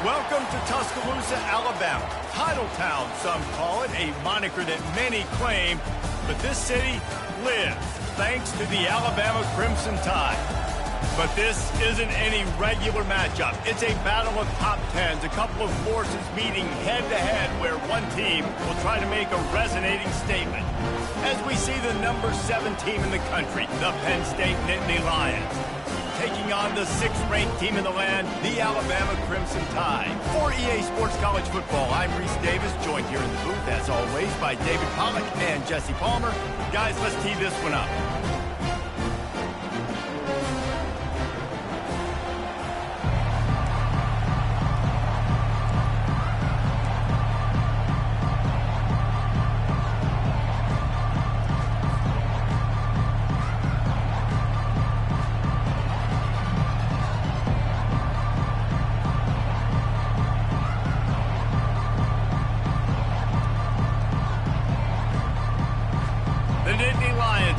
Welcome to Tuscaloosa, Alabama. Title Town, some call it, a moniker that many claim. But this city lives thanks to the Alabama Crimson Tide. But this isn't any regular matchup. It's a battle of top tens, a couple of forces meeting head-to-head where one team will try to make a resonating statement. As we see the number 7 team in the country, the Penn State Nittany Lions, taking on the 6th-ranked team in the land, the Alabama Crimson Tide. For EA Sports College Football, I'm Reese Davis, joined here in the booth, as always, by David Pollack and Jesse Palmer. Guys, let's tee this one up.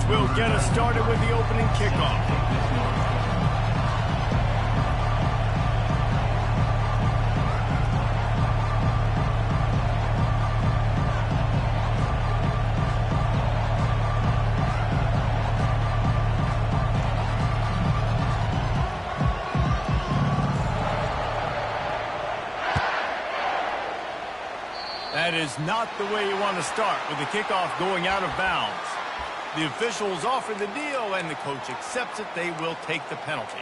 We'll get us started with the opening kickoff. That is not the way you want to start with the kickoff going out of bounds. The officials offer the deal, and the coach accepts it. They will take the penalty.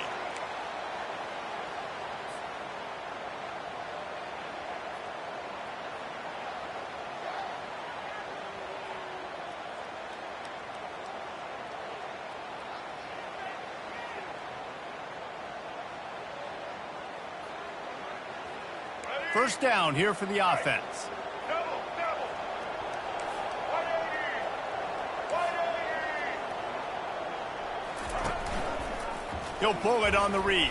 First down here for the offense. He'll pull it on the read.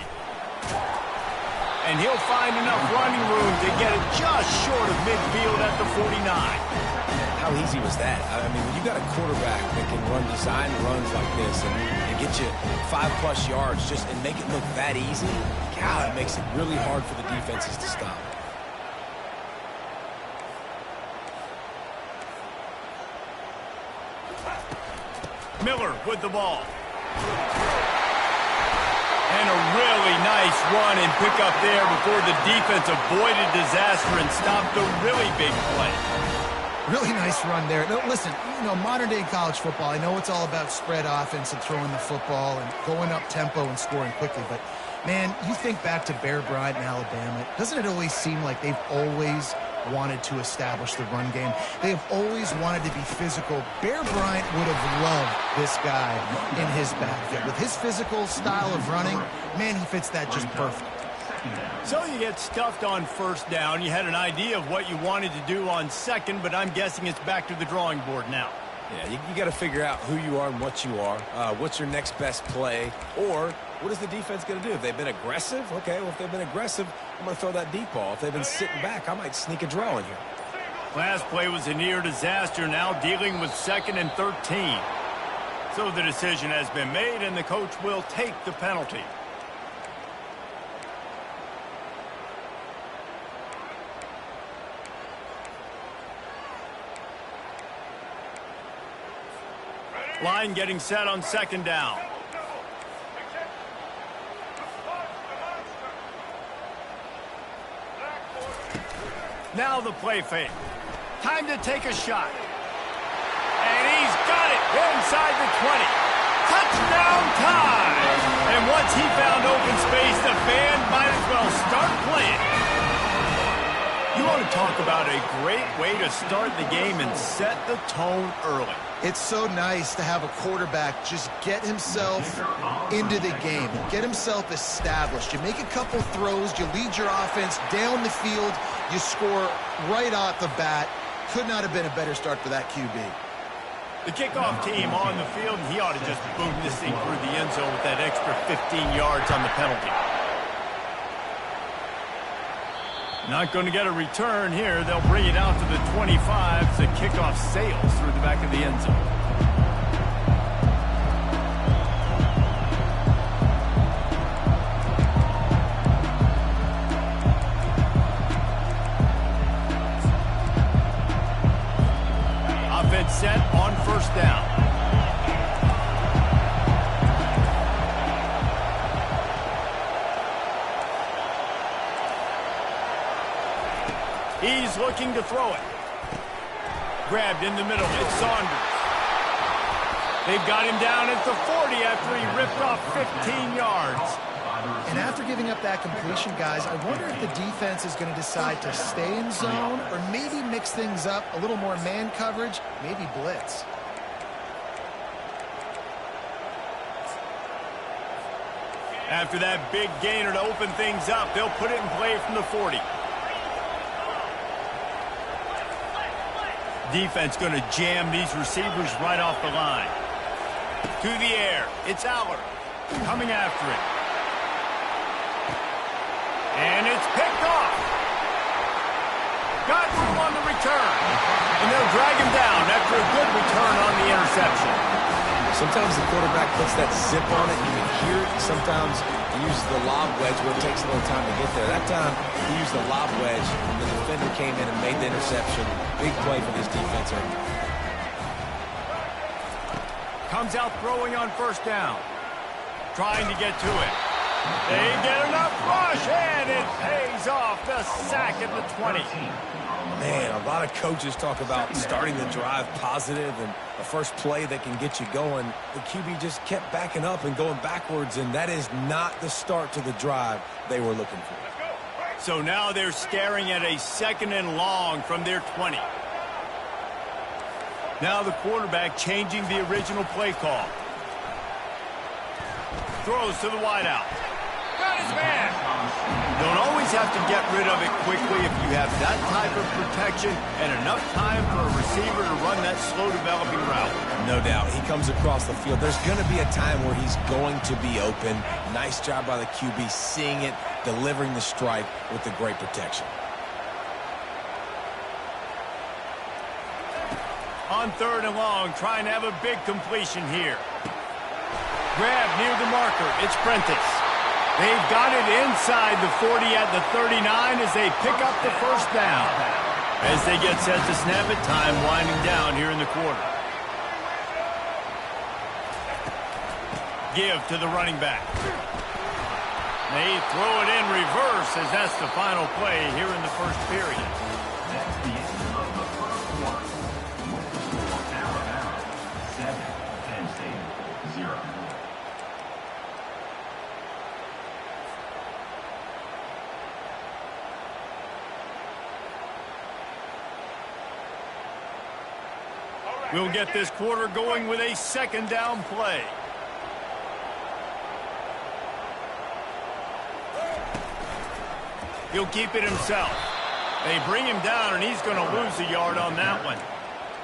And he'll find enough running room to get it just short of midfield at the 49. How easy was that? I mean, when you got a quarterback that can run design runs like this and get you 5+ yards just and make it look that easy, God, it makes it really hard for the defenses to stop. Miller with the ball. And a really nice run and pick up there before the defense avoided disaster and stopped a really big play. Really nice run there. No, listen, modern-day college football, I know it's all about spread offense and throwing the football and going up tempo and scoring quickly, but, man, you think back to Bear Bryant in Alabama, doesn't it always seem like they've always wanted to establish the run game? They have always wanted to be physical. Bear Bryant would have loved this guy in his backfield. With his physical style of running, man, he fits that just perfect. So you get stuffed on first down. You had an idea of what you wanted to do on second, but I'm guessing it's back to the drawing board now. Yeah, you got to figure out who you are and what you are. What's your next best play? Or what is the defense going to do? If they've been aggressive, okay, well, if they've been aggressive, I'm going to throw that deep ball. If they've been sitting back, I might sneak a draw in here. Last play was a near disaster, now dealing with 2nd and 13. So the decision has been made, and the coach will take the penalty. Line getting set on 2nd down. Now the play fake. Time to take a shot. And he's got it inside the 20. Touchdown time! And once he found open space, the band might as well start playing. You want to talk about a great way to start the game and set the tone early. It's so nice to have a quarterback just get himself into the game, get himself established. You make a couple throws, you lead your offense down the field, you score right off the bat. Could not have been a better start for that QB. The kickoff team on the field, and he ought to just boom this thing through the end zone with that extra 15 yards on the penalty. Not going to get a return here. They'll bring it out to the 25. The kickoff sails through the back of the end zone. first down. He's looking to throw it. Grabbed in the middle. It's Saunders. They've got him down at the 40 after he ripped off 15 yards. And after giving up that completion, guys, I wonder if the defense is going to decide to stay in zone or maybe mix things up, a little more man coverage, maybe blitz. After that big gainer to open things up, they'll put it in play from the 40. Defense going to jam these receivers right off the line. To the air. It's Aller coming after it. And it's picked off. Got room on the return. And they'll drag him down after a good return on the interception. Sometimes the quarterback puts that zip on it. You can hear it. Sometimes he uses the lob wedge where it takes a little time to get there. That time he used the lob wedge, and the defender came in and made the interception. Big play for this defense. Comes out throwing on first down. Trying to get to it. They get enough rush, and it pays off. The sack at the 20. Man, a lot of coaches talk about starting the drive positive and a first play that can get you going. The QB just kept backing up and going backwards, and that is not the start to the drive they were looking for. So now they're staring at a 2nd and long from their 20. Now the quarterback changing the original play call. Throws to the wideout. Got his man. Don't always have to get rid of it quickly if you have that type of protection and enough time for a receiver to run that slow developing route. No doubt. He comes across the field. There's going to be a time where he's going to be open. Nice job by the QB seeing it, delivering the strike with the great protection. On 3rd and long, trying to have a big completion here. Grab near the marker. It's Prentice. They've got it inside the 40 at the 39 as they pick up the first down. As they get set to snap it, time winding down here in the quarter. Give to the running back. They throw it in reverse as that's the final play here in the first period. That's the end of the first quarter. For Alabama, 7, Penn State, 0. We'll get this quarter going with a 2nd down play. He'll keep it himself. They bring him down, and he's going to lose a yard on that one.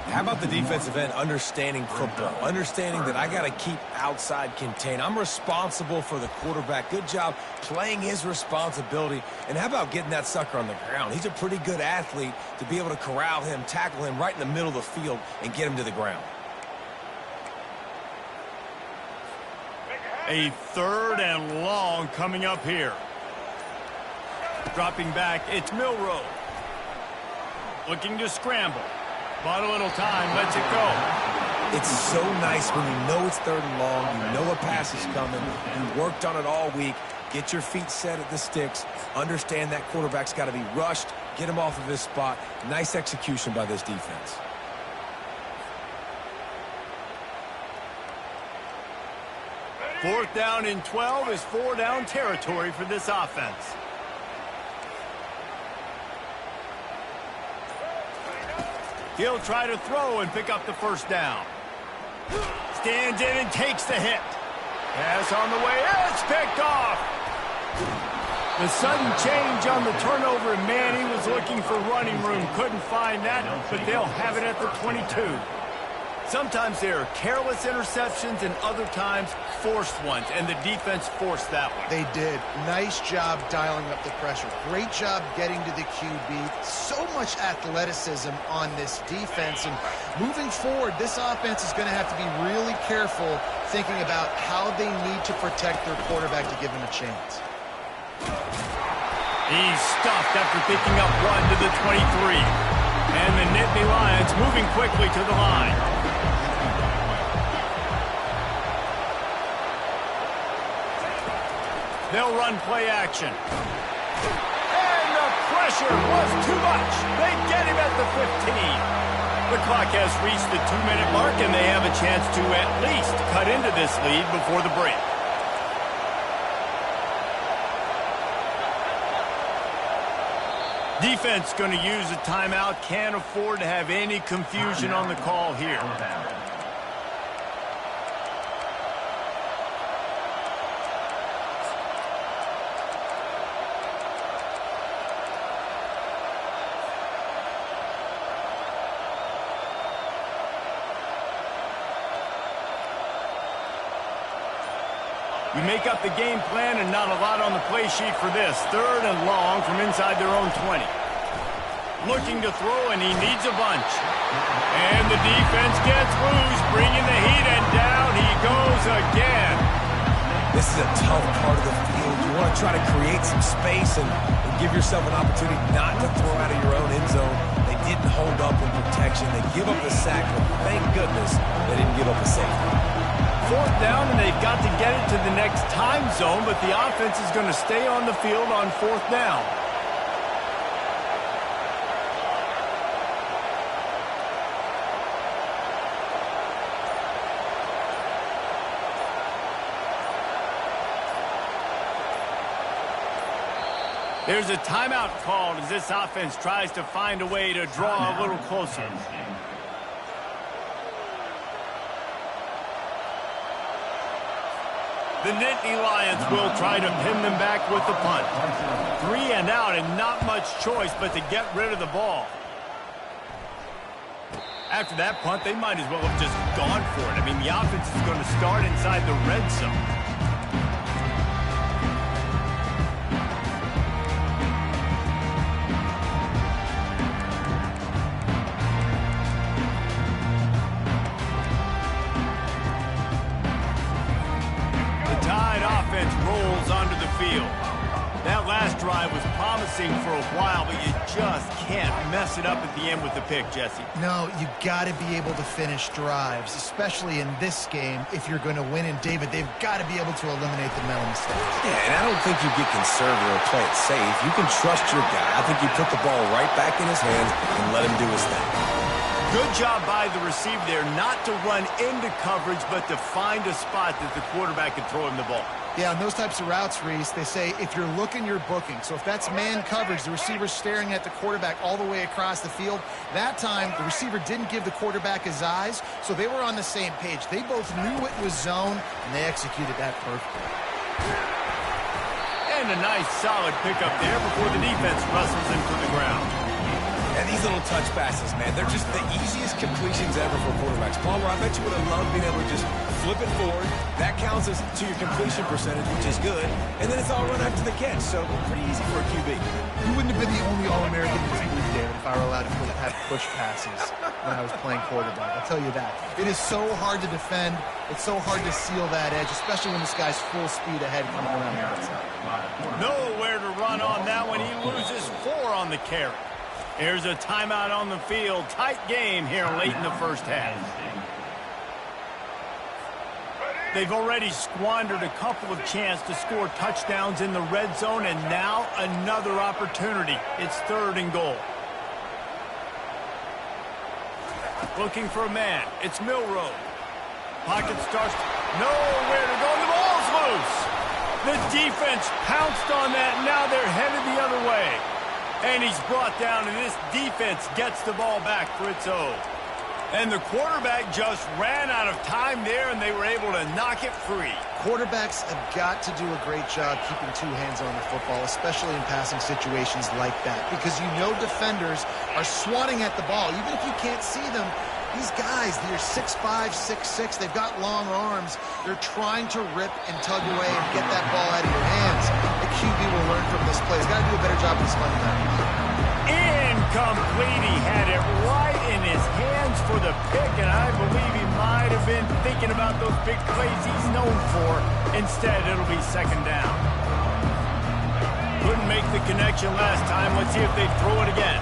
How about the defensive end understanding football, understanding that I got to keep outside contained. I'm responsible for the quarterback. Good job playing his responsibility. And how about getting that sucker on the ground? He's a pretty good athlete to be able to corral him, tackle him right in the middle of the field, and get him to the ground. A 3rd and long coming up here. Dropping back, it's Milroe. Looking to scramble. Bought a little time, lets it go. It's so nice when you know it's 3rd and long, you know a pass is coming, you worked on it all week, get your feet set at the sticks, understand that quarterback's got to be rushed, get him off of his spot. Nice execution by this defense. Fourth down and 12 is 4-down territory for this offense. He'll try to throw and pick up the first down. Stands in and takes the hit. Pass on the way. It's picked off. The sudden change on the turnover, and man, he was looking for running room. Couldn't find that, but they'll have it at the 22. Sometimes there are careless interceptions and other times forced ones, and the defense forced that one. They did. Nice job dialing up the pressure. Great job getting to the QB. So much athleticism on this defense. And moving forward, this offense is going to have to be really careful thinking about how they need to protect their quarterback to give him a chance. He's stuffed after picking up one to the 23. And the Nittany Lions moving quickly to the line. They'll run play action. And the pressure was too much. They get him at the 15. The clock has reached the 2-minute mark, and they have a chance to at least cut into this lead before the break. Defense going to use a timeout. Can't afford to have any confusion on the call here. You make up the game plan and not a lot on the play sheet for this. 3rd and long from inside their own 20. Looking to throw, and he needs a bunch. And the defense gets loose, bringing the heat, and down he goes again. This is a tough part of the field. You want to try to create some space and give yourself an opportunity not to throw out of your own end zone. They didn't hold up in protection. They give up the sack, but thank goodness they didn't give up a safety. 4th down, and they've got to get it to the next time zone, but the offense is going to stay on the field on 4th down. There's a timeout called as this offense tries to find a way to draw a little closer. The Nittany Lions will try to pin them back with the punt. 3 and out, and not much choice but to get rid of the ball. After that punt, they might as well have just gone for it. I mean, the offense is going to start inside the red zone. Rolls onto the field. That last drive was promising for a while, but you just can't mess it up at the end with the pick, Jesse. No, you got to be able to finish drives, especially in this game if you're going to win. And, David, they've got to be able to eliminate the mental mistakes. Yeah, and I don't think you get conservative or play it safe. You can trust your guy. I think you put the ball right back in his hands and let him do his thing. Good job by the receiver there not to run into coverage, but to find a spot that the quarterback can throw him the ball. Yeah, on those types of routes, Reese, they say if you're looking, you're booking. So if that's man coverage, the receiver's staring at the quarterback all the way across the field. That time, the receiver didn't give the quarterback his eyes, so they were on the same page. They both knew it was zone, and they executed that perfectly. And a nice, solid pickup there before the defense wrestles him to the ground. And these little touch passes, man, they're just the easiest completions ever for quarterbacks. Palmer, I bet you would have loved being able to just flip it forward. That counts as to your completion percentage, which is good. And then it's all run after the catch, so pretty easy for a QB. You wouldn't have been the only All-American in this league, David, if I were allowed to have push passes when I was playing quarterback. I'll tell you that. It is so hard to defend. It's so hard to seal that edge, especially when this guy's full speed ahead coming around the outside. Nowhere to run on that one. He loses 4 on the carry. Here's a timeout on the field. Tight game here late in the first half. They've already squandered a couple of chances to score touchdowns in the red zone, and now another opportunity. It's 3rd and goal. Looking for a man. It's Milroe. Pocket starts. Nowhere to go. And the ball's loose. The defense pounced on that. Now they're headed the other way. And he's brought down, and this defense gets the ball back for its own. And the quarterback just ran out of time there, and they were able to knock it free. Quarterbacks have got to do a great job keeping 2 hands on the football, especially in passing situations like that, because you know defenders are swatting at the ball. Even if you can't see them, these guys, they're 6'5", 6'6", they've got long arms. They're trying to rip and tug away and get that ball out of your hands. The QB will learn from this play. He's got to do a better job with his money back. Incomplete. He had it right in his hands for the pick, and I believe he might have been thinking about those big plays he's known for. Instead, it'll be 2nd down. Couldn't make the connection last time. Let's see if they throw it again.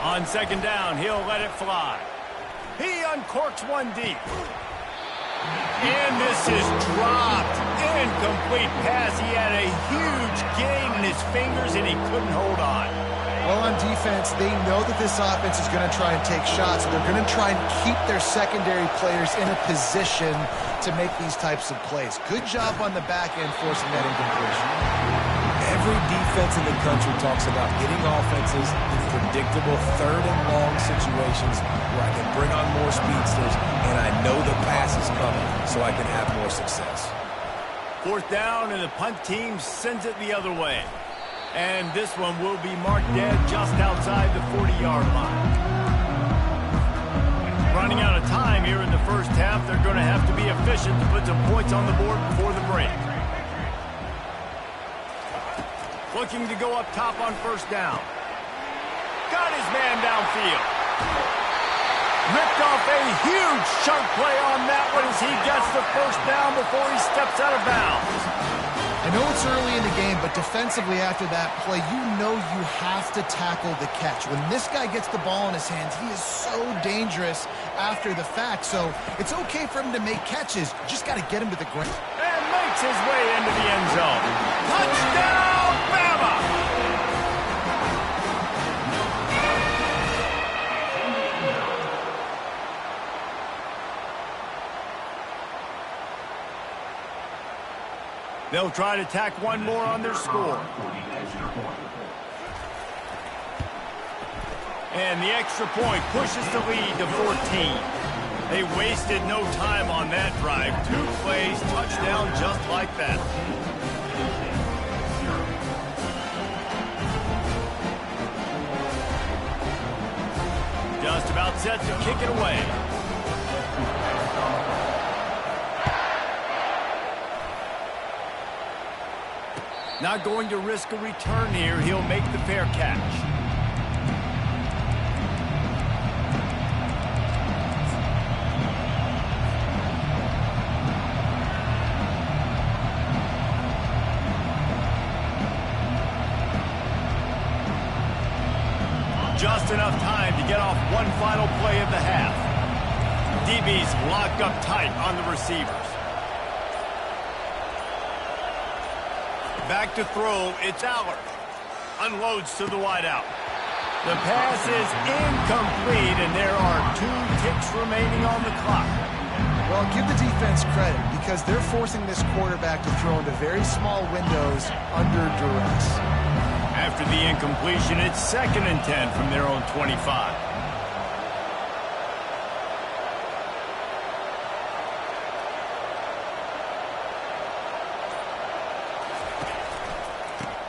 On 2nd down, he'll let it fly. He uncorks one deep. And this is dropped. Incomplete pass. He had a huge gain in his fingers, and he couldn't hold on. Well, on defense, they know that this offense is going to try and take shots. So they're going to try and keep their secondary players in a position to make these types of plays. Good job on the back end forcing that incompletion. Every defense in the country talks about getting offenses in predictable third and long situations where I can bring on more speedsters and I know the pass is coming so I can have more success. Fourth down, and the punt team sends it the other way. And this one will be marked dead just outside the 40-yard line. Running out of time here in the first half, they're going to have to be efficient to put some points on the board before the break. Looking to go up top on first down. Got his man downfield. Ripped off a huge chunk play on that one as he gets the first down before he steps out of bounds. I know it's early in the game, but defensively after that play, you know you have to tackle the catch. When this guy gets the ball in his hands, he is so dangerous after the fact. So it's okay for him to make catches. You just got to get him to the ground. And makes his way into the end zone. Touchdown, Bama! They'll try to tack one more on their score. And the extra point pushes the lead to 14. They wasted no time on that drive. 2 plays, touchdown just like that. Just about set to kick it away. Not going to risk a return here. He'll make the fair catch. Just enough time to get off one final play of the half. DB's locked up tight on the receivers. Back to throw, it's Aller. Unloads to the wideout. The pass is incomplete, and there are 2 ticks remaining on the clock. Well, give the defense credit because they're forcing this quarterback to throw into very small windows under duress. After the incompletion, it's 2nd and 10 from their own 25.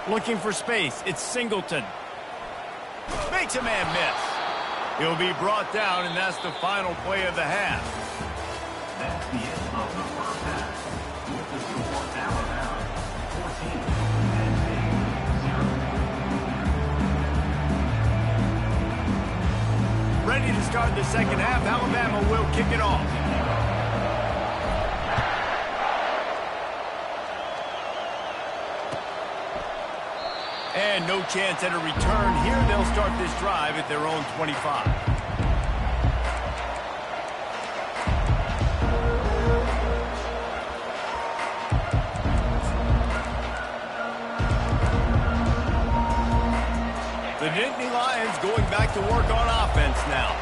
Looking for space, it's Singleton. Makes a man miss. He'll be brought down, and that's the final play of the half. That's the end of the first half. With the score, Alabama 14, Ncaa 0. Ready to start the second half. Alabama will kick it off. And no chance at a return here. They'll start this drive at their own 25. The Nittany Lions going back to work on offense now.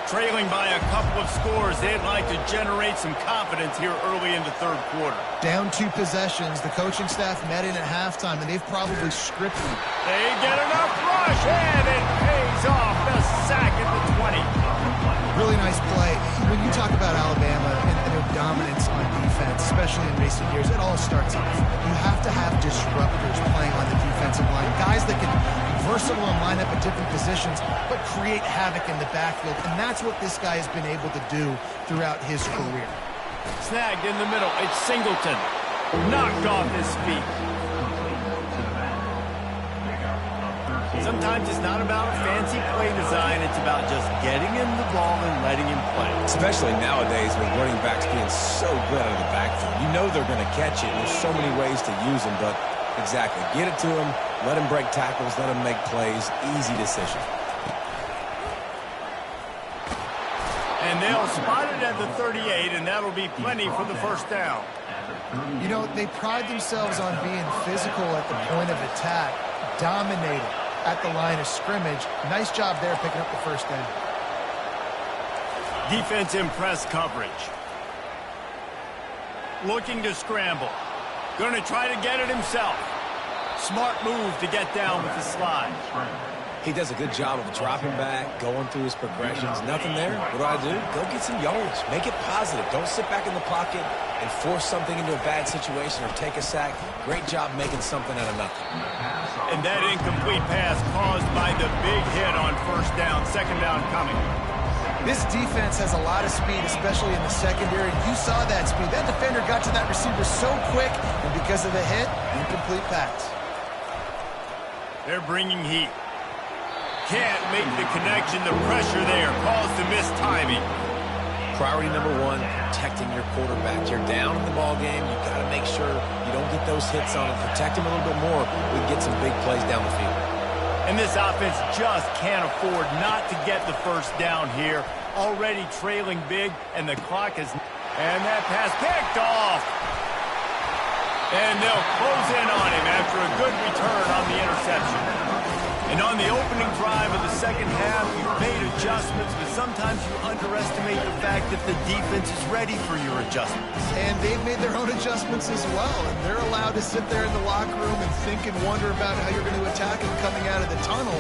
Trailing by a couple of scores, they'd like to generate some confidence here early in the third quarter. Down 2 possessions. The coaching staff met in at halftime, and they've probably scripted. They get enough rush, and it pays off. The sack at the 20. Really nice play. When you talk about Alabama and their dominance on defense, especially in recent years, it all starts off. You have to have disruptors playing on the defensive line. Guys that can be versatile and line up at different positions, but create havoc in the backfield. And that's what this guy has been able to do throughout his career. Snagged in the middle. It's Singleton. Knocked off his feet. Sometimes it's not about a fancy play design. It's about just getting him the ball and letting him play. Especially nowadays with running backs being so good out of the backfield. You know they're going to catch it. There's so many ways to use them, but exactly. Get it to him. Let him break tackles. Let him make plays. Easy decision. And They'll spot it at the 38, and that'll be plenty for the first down. You know, they pride themselves on being physical at the point of attack, dominating at the line of scrimmage. Nice job there picking up the first down. Defense in press coverage. Looking to scramble. Going to try to get it himself. Smart move to get down with the slide. He does a good job of dropping back, going through his progressions. Nothing there. What do? Go get some yardage. Make it positive. Don't sit back in the pocket and force something into a bad situation or take a sack. Great job making something out of nothing. And that incomplete pass caused by the big hit on first down. Second down coming. This defense has a lot of speed, especially in the secondary. You saw that speed. That defender got to that receiver so quick, and because of the hit, incomplete pass. They're bringing heat. Can't make the connection. The pressure there caused the missed timing. Priority number one, protecting your quarterback. You're down in the ball game. You've got to make sure you don't get those hits on him. Protect him a little bit more. We can get some big plays down the field. And this offense just can't afford not to get the first down here. Already trailing big, and the clock is... And that pass picked off. And they'll close in on him after a good return on the interception. And on the opening drive of the second half, you've made adjustments, but sometimes you underestimate the fact that the defense is ready for your adjustments. And they've made their own adjustments as well, and they're allowed to sit there in the locker room and think and wonder about how you're going to attack them coming out of the tunnel.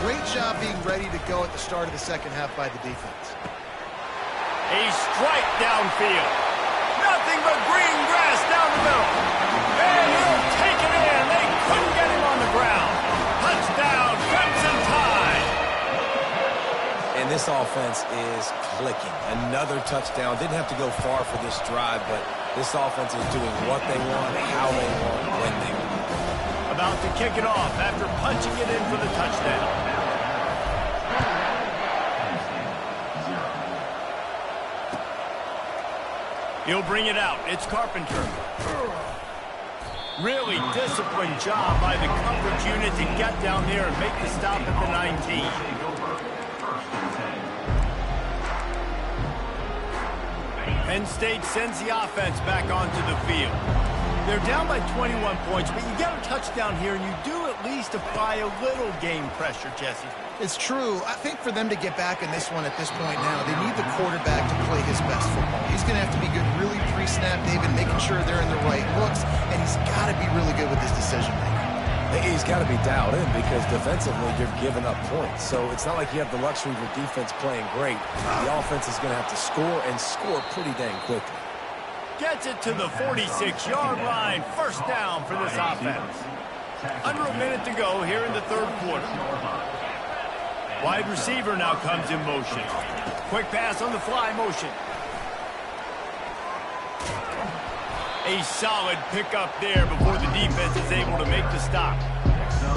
Great job being ready to go at the start of the second half by the defense. A strike downfield. Nothing but green grass down the middle. And he'll take it in. They couldn't get him on the ground. Touchdown, Crimson Tide. And this offense is clicking. Another touchdown. Didn't have to go far for this drive, but this offense is doing what they want, how they want, when they want. About to kick it off after punching it in for the touchdown. He'll bring it out. It's Carpenter. Really disciplined job by the coverage unit to get down there and make the stop at the 19. Penn State sends the offense back onto the field. They're down by 21 points, but you get a touchdown here, and you do at least apply a little game pressure, Jesse. It's true. I think for them to get back in this one at this point now, they need the quarterback to play his best football. He's going to have to be good really pre-snap, David, making sure they're in the right looks, and he's got to be really good with his decision-making. He's got to be dialed in because defensively you're giving up points. So it's not like you have the luxury of your defense playing great. The offense is going to have to score and score pretty dang quickly. Gets it to the 46-yard line. First down for this offense. Under a minute to go here in the third quarter. Wide receiver now comes in motion. Quick pass on the fly motion. A solid pickup there before the defense is able to make the stop.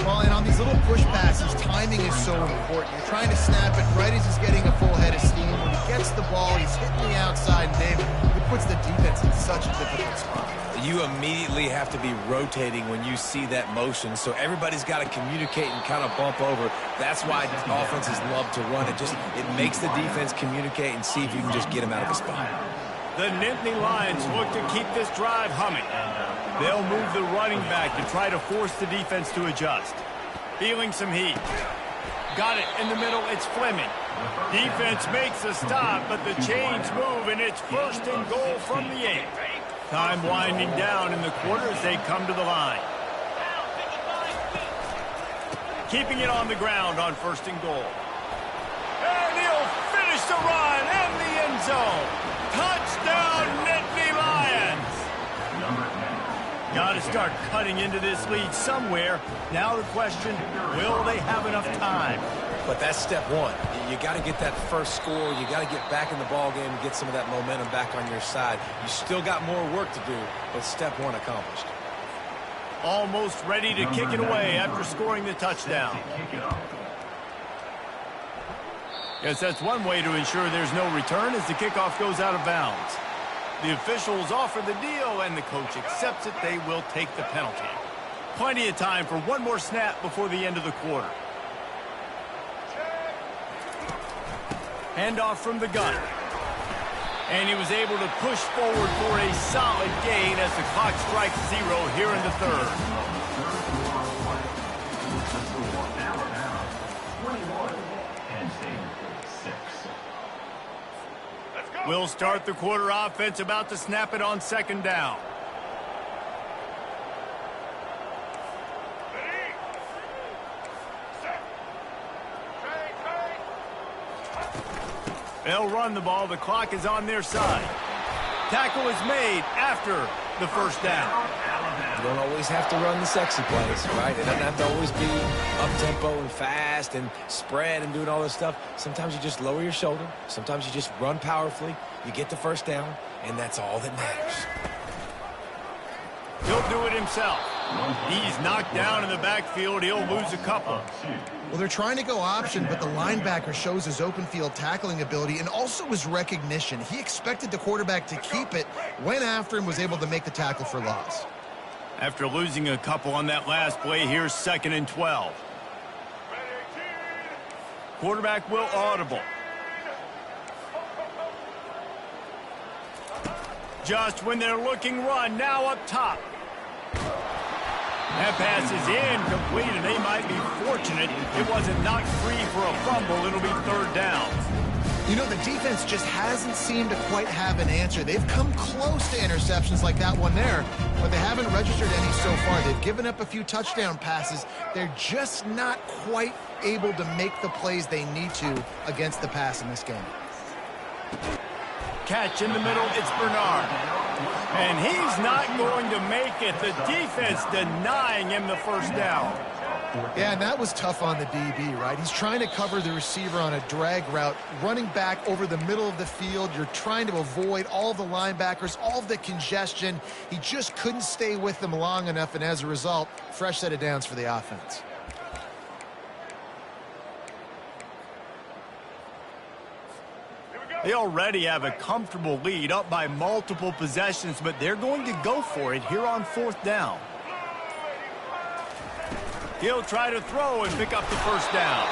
Well, and on these little push passes, timing is so important. You're trying to snap it right as he's getting a full head of steam. When he gets the ball, he's hitting the outside, and David, it puts the defense in such a difficult spot. You immediately have to be rotating when you see that motion, so everybody's got to communicate and kind of bump over. That's why offenses love to run it. It makes the defense communicate and see if you can just get him out of the spot. The Nittany Lions look to keep this drive humming. They'll move the running back to try to force the defense to adjust. Feeling some heat. Got it in the middle. It's Fleming. Defense makes a stop, but the chains move, and it's first and goal from the 8. Time winding down in the quarter as they come to the line. Keeping it on the ground on first and goal. And he'll finish the run in the end zone. Touchdown, Nittany Lions! Got to start cutting into this lead somewhere. Now the question, will they have enough time? But that's step one. You got to get that first score. You got to get back in the ball game and get some of that momentum back on your side. You still got more work to do, but step one accomplished. Almost ready to kick it away after scoring the touchdown. Guess that's one way to ensure there's no return as the kickoff goes out of bounds. The officials offer the deal, and the coach accepts it. They will take the penalty. Plenty of time for one more snap before the end of the quarter. Handoff from the gun. And he was able to push forward for a solid gain as the clock strikes 0 here in the third. We'll start the quarter offense, about to snap it on second down. They'll run the ball. The clock is on their side. Tackle is made after the first down. You don't always have to run the sexy plays, right? It doesn't have to always be up-tempo and fast and spread and doing all this stuff. Sometimes you just lower your shoulder. Sometimes you just run powerfully. You get the first down, and that's all that matters. He'll do it himself. He's knocked down in the backfield. He'll lose a couple. Well, they're trying to go option, but the linebacker shows his open field tackling ability and also his recognition. He expected the quarterback to keep it, went after him, was able to make the tackle for loss. After losing a couple on that last play, here's 2nd and 12. Quarterback will audible. Just when they're looking run, now up top. That pass is incomplete, and they might be fortunate it wasn't knocked free for a fumble. It'll be 3rd down. You know, the defense just hasn't seemed to quite have an answer. They've come close to interceptions like that one there, but they haven't registered any so far. They've given up a few touchdown passes. They're just not quite able to make the plays they need to against the pass in this game. Catch in the middle, it's Bernard. And he's not going to make it. The defense denying him the first down. Yeah, and that was tough on the DB, right? He's trying to cover the receiver on a drag route, running back over the middle of the field. You're trying to avoid all the linebackers, all of the congestion. He just couldn't stay with them long enough, and as a result, fresh set of downs for the offense. They already have a comfortable lead, up by multiple possessions, but they're going to go for it here on 4th down. He'll try to throw and pick up the first down.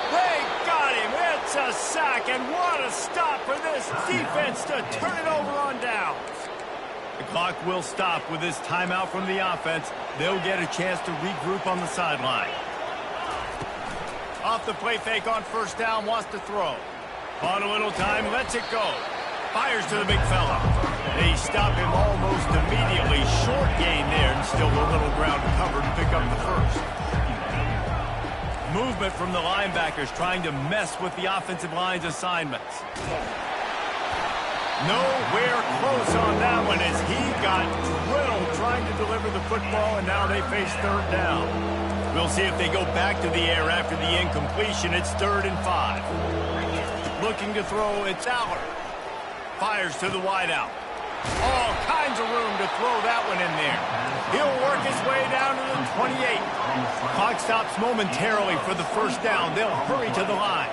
They got him. It's a sack, and what a stop for this defense to turn it over on downs. The clock will stop with this timeout from the offense. They'll get a chance to regroup on the sideline. Off the play fake on first down, wants to throw. On a little time, lets it go. Fires to the big fella. They stop him almost immediately. Short gain there, and still a little ground covered to pick up the first. Movement from the linebackers trying to mess with the offensive line's assignments. Nowhere close on that one as he got drilled trying to deliver the football, and now they face 3rd down. We'll see if they go back to the air after the incompletion. It's 3rd and 5. Looking to throw, it's Aller. Fires to the wideout. All kinds of room to throw that one in there. He'll work his way down to the 28. Clock stops momentarily for the first down. They'll hurry to the line.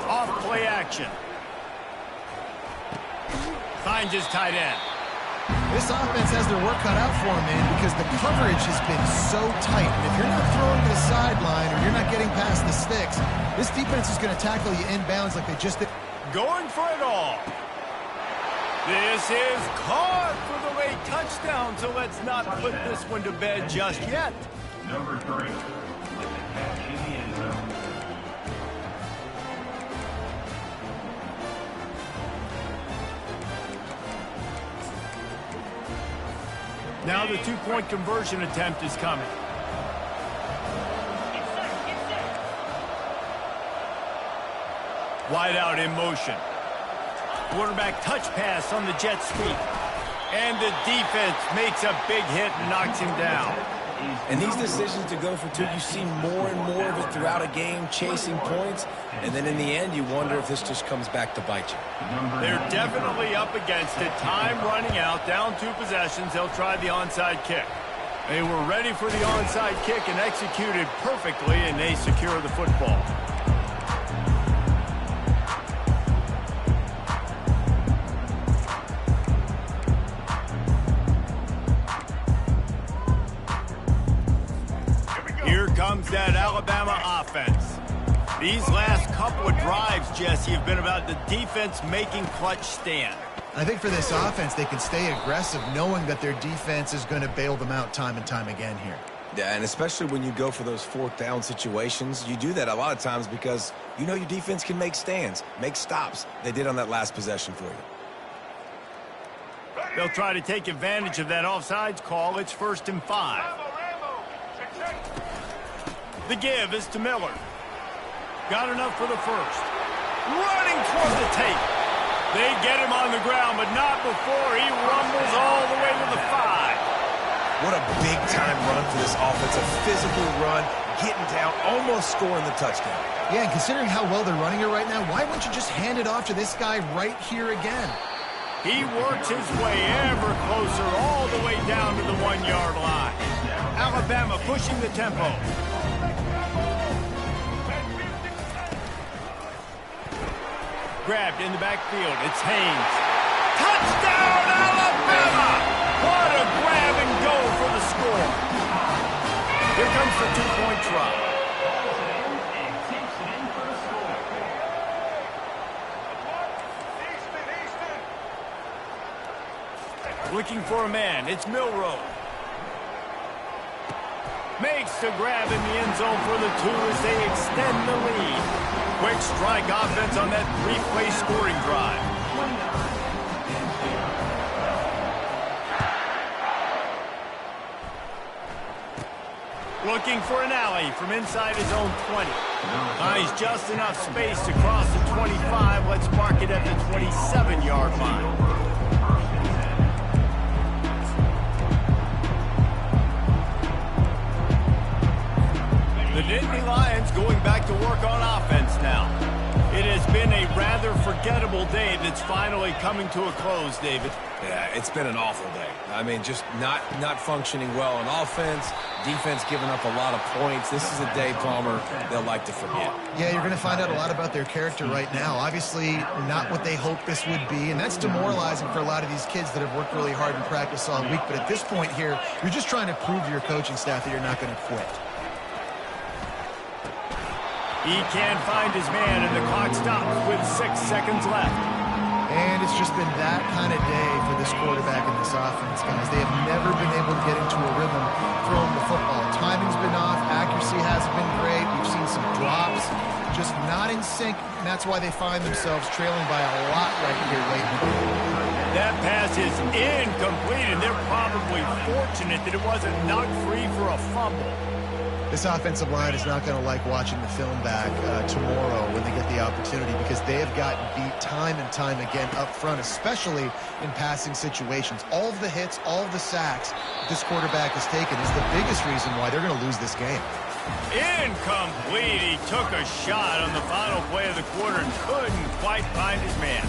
Off play action. Finds his tight end. This offense has their work cut out for them, man, because the coverage has been so tight. And if you're not throwing to the sideline or you're not getting past the sticks, this defense is going to tackle you inbounds like they just did. Going for it all. This is caught for the late touchdown, so let's not put this one to bed just yet. Number 3, with the catch in the end zone. Now the 2-point conversion attempt is coming. Wide out in motion. Quarterback touch pass on the jet sweep. And the defense makes a big hit and knocks him down. And these decisions to go for 2, you see more and more of it throughout a game, chasing points. And then in the end, you wonder if this just comes back to bite you. They're definitely up against it. Time running out, down 2 possessions. They'll try the onside kick. They were ready for the onside kick and executed perfectly, and they secure the football. Here comes that Alabama offense. These last couple of drives, Jesse, have been about the defense making clutch stand. I think for this offense, they can stay aggressive knowing that their defense is going to bail them out time and time again here. Yeah, and especially when you go for those fourth down situations, you do that a lot of times because you know your defense can make stands, make stops. They did on that last possession for you. They'll try to take advantage of that offsides call. It's 1st and 5. The give is to Miller. Got enough for the first. Running toward the tape. They get him on the ground, but not before he rumbles all the way to the 5. What a big-time run for this offense. A physical run, getting down, almost scoring the touchdown. Yeah, and considering how well they're running it right now, why wouldn't you just hand it off to this guy right here again? He works his way ever closer all the way down to the 1-yard line. Alabama pushing the tempo. Grabbed in the backfield. It's Haynes. Touchdown, Alabama! What a grab and go for the score. Here comes the 2-point try. Looking for a man. It's Milrow. Makes the grab in the end zone for the 2 as they extend the lead. Quick strike offense on that 3-play scoring drive. Looking for an alley from inside his own 20. He's just enough space to cross the 25. Let's mark it at the 27-yard line. The Nittany Lions going back to work on offense now. It has been a rather forgettable day that's finally coming to a close, David. Yeah, it's been an awful day. I mean, just not functioning well on offense, defense giving up a lot of points. This is a day, Palmer, they'll like to forget. Yeah, you're going to find out a lot about their character right now. Obviously, not what they hoped this would be, and that's demoralizing for a lot of these kids that have worked really hard in practice all week. But at this point here, you're just trying to prove to your coaching staff that you're not going to quit. He can't find his man, and the clock stops with 6 seconds left. And it's just been that kind of day for this quarterback and this offense, guys. They have never been able to get into a rhythm throwing the football. Timing's been off. Accuracy hasn't been great. We've seen some drops. Just not in sync, and that's why they find themselves trailing by a lot right here late in the game. That pass is incomplete, and they're probably fortunate that it wasn't knocked free for a fumble. This offensive line is not going to like watching the film back tomorrow when they get the opportunity because they have gotten beat time and time again up front, especially in passing situations. All of the hits, all of the sacks this quarterback has taken is the biggest reason why they're going to lose this game. Incomplete. He took a shot on the final play of the quarter and couldn't quite find his man.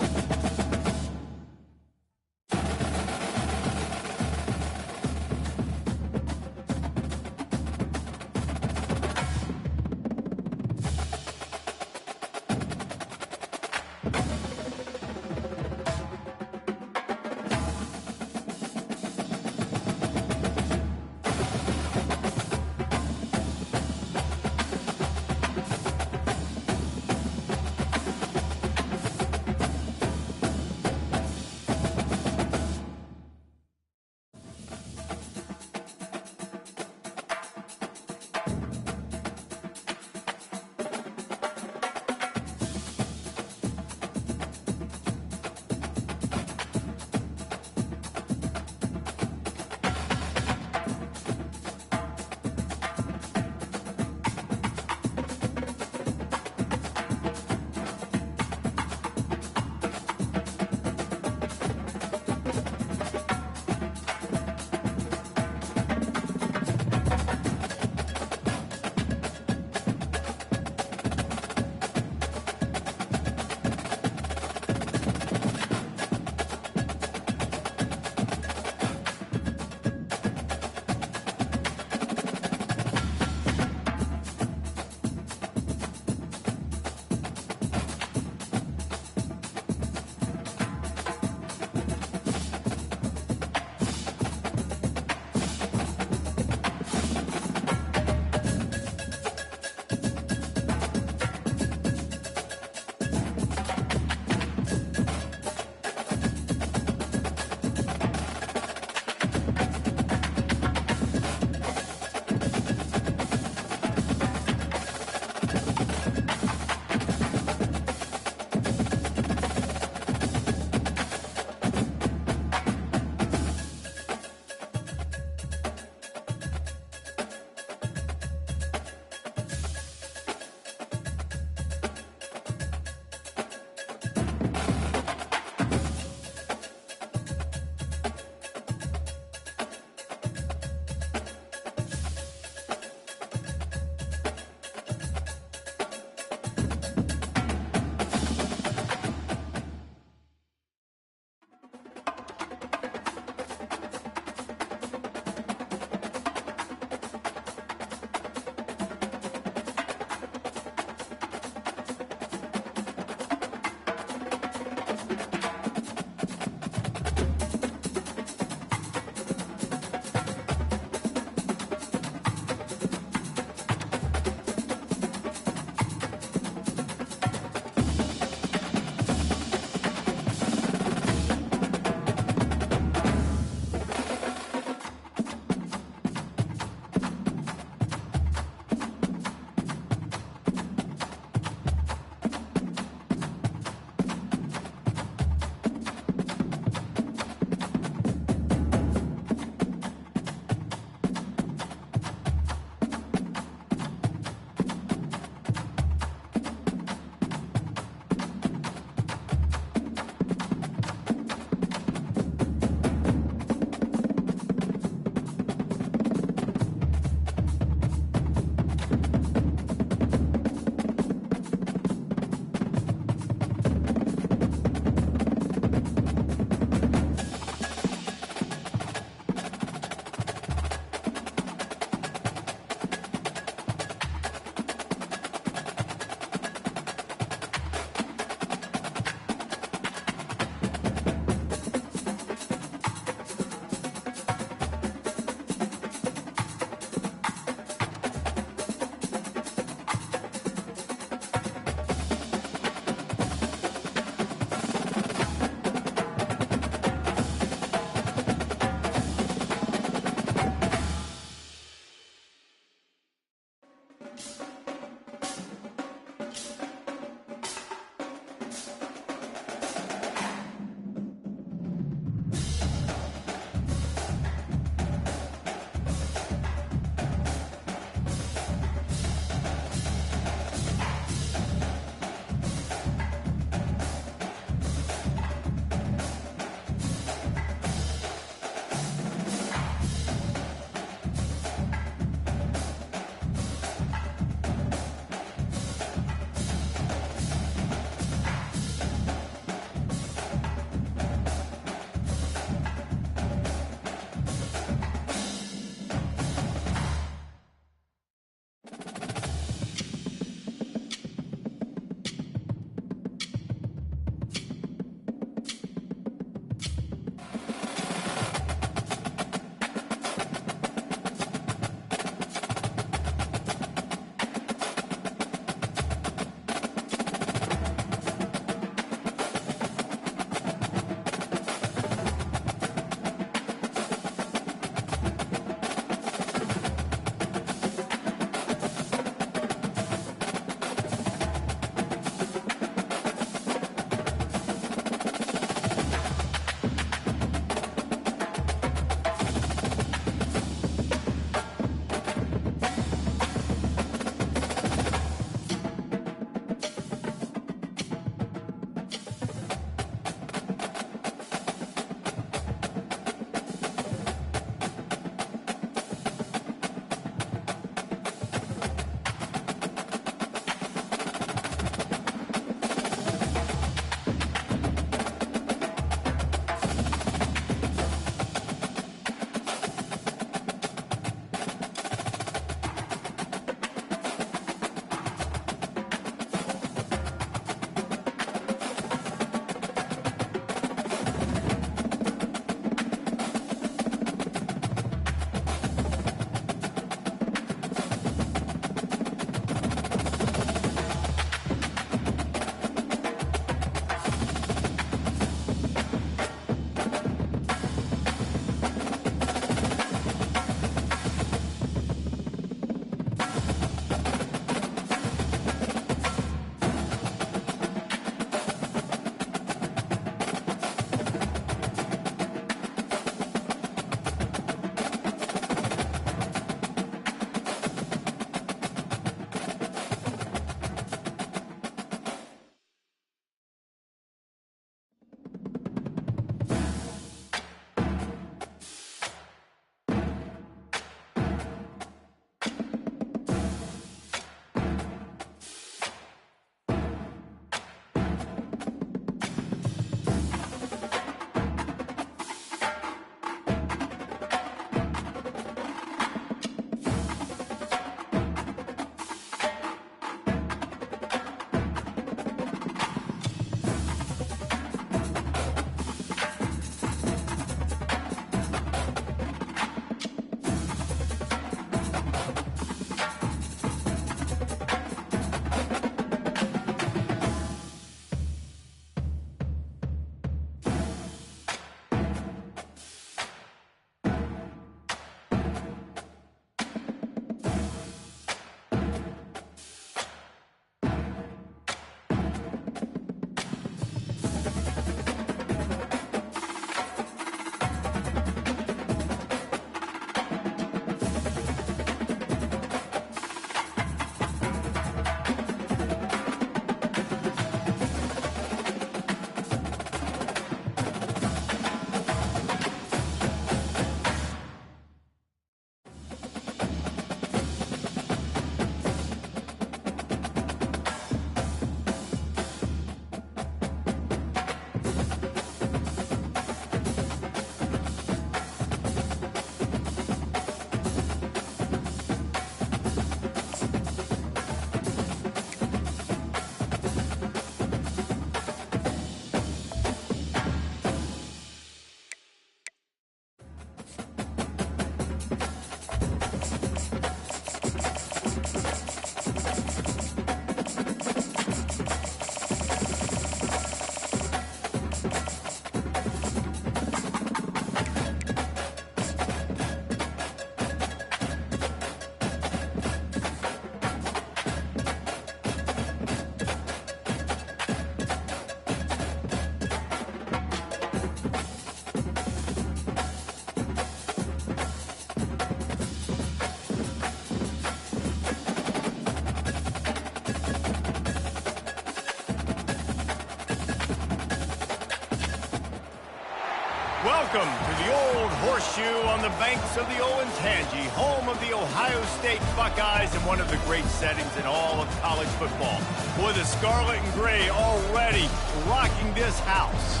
Welcome to the old horseshoe on the banks of the old Ncaa, home of the Ohio State Buckeyes and one of the great settings in all of college football. Boy, the scarlet and gray already rocking this house.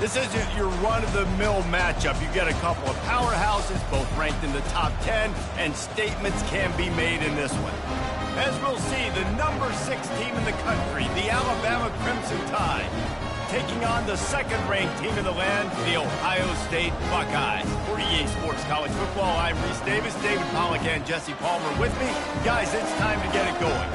This isn't your run-of-the-mill matchup. You get a couple of powerhouses, both ranked in the top 10, and statements can be made in this one. As we'll see, the number 6 team in the country, the Alabama Crimson Tide, taking on the second-ranked team in the land, the Ohio State Buckeyes. For EA Sports College Football, I'm Reese Davis, David Pollack, and Jesse Palmer with me. Guys, it's time to get it going.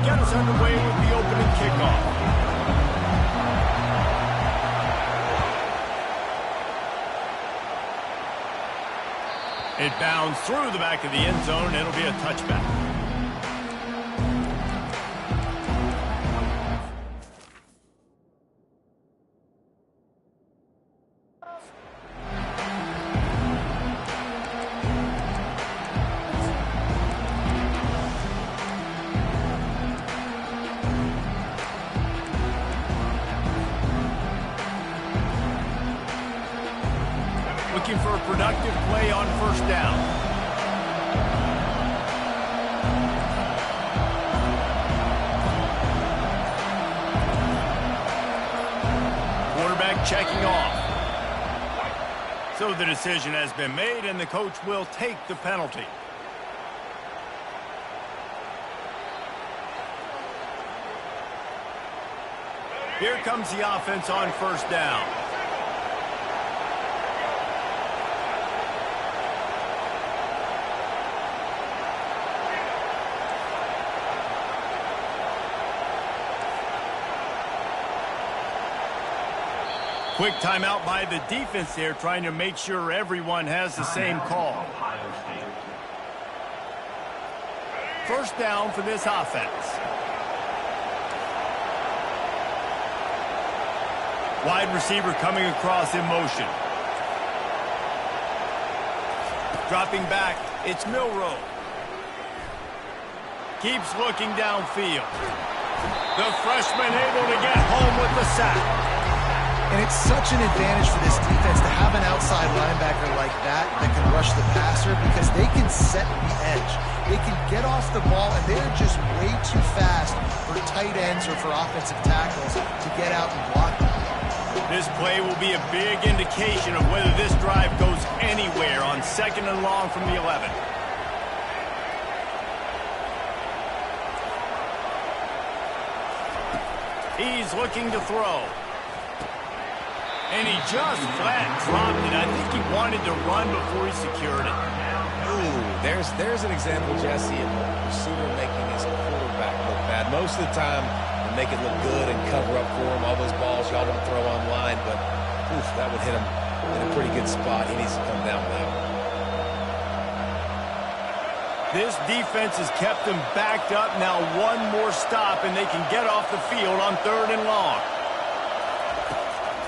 Get us underway with the opening kickoff. It bounds through the back of the end zone. It'll be a touchback. Looking for a productive play on first down. Quarterback checking off. So the decision has been made, and the coach will take the penalty. Here comes the offense on first down. Quick timeout by the defense there, trying to make sure everyone has the same call. First down for this offense. Wide receiver coming across in motion. Dropping back, it's Milroe. Keeps looking downfield. The freshman able to get home with the sack. And it's such an advantage for this defense to have an outside linebacker like that can rush the passer, because they can set the edge. They can get off the ball, and they're just way too fast for tight ends or for offensive tackles to get out and block them. This play will be a big indication of whether this drive goes anywhere on 2nd and long from the 11. He's looking to throw. And he just flat dropped it. I think he wanted to run before he secured it. Ooh, there's an example, Jesse, of a receiver making his quarterback look bad. Most of the time, they make it look good and cover up for him. All those balls y'all don't throw online, but oof, that would hit him in a pretty good spot. He needs to come down with that one. This defense has kept them backed up. Now one more stop, and they can get off the field on 3rd and long.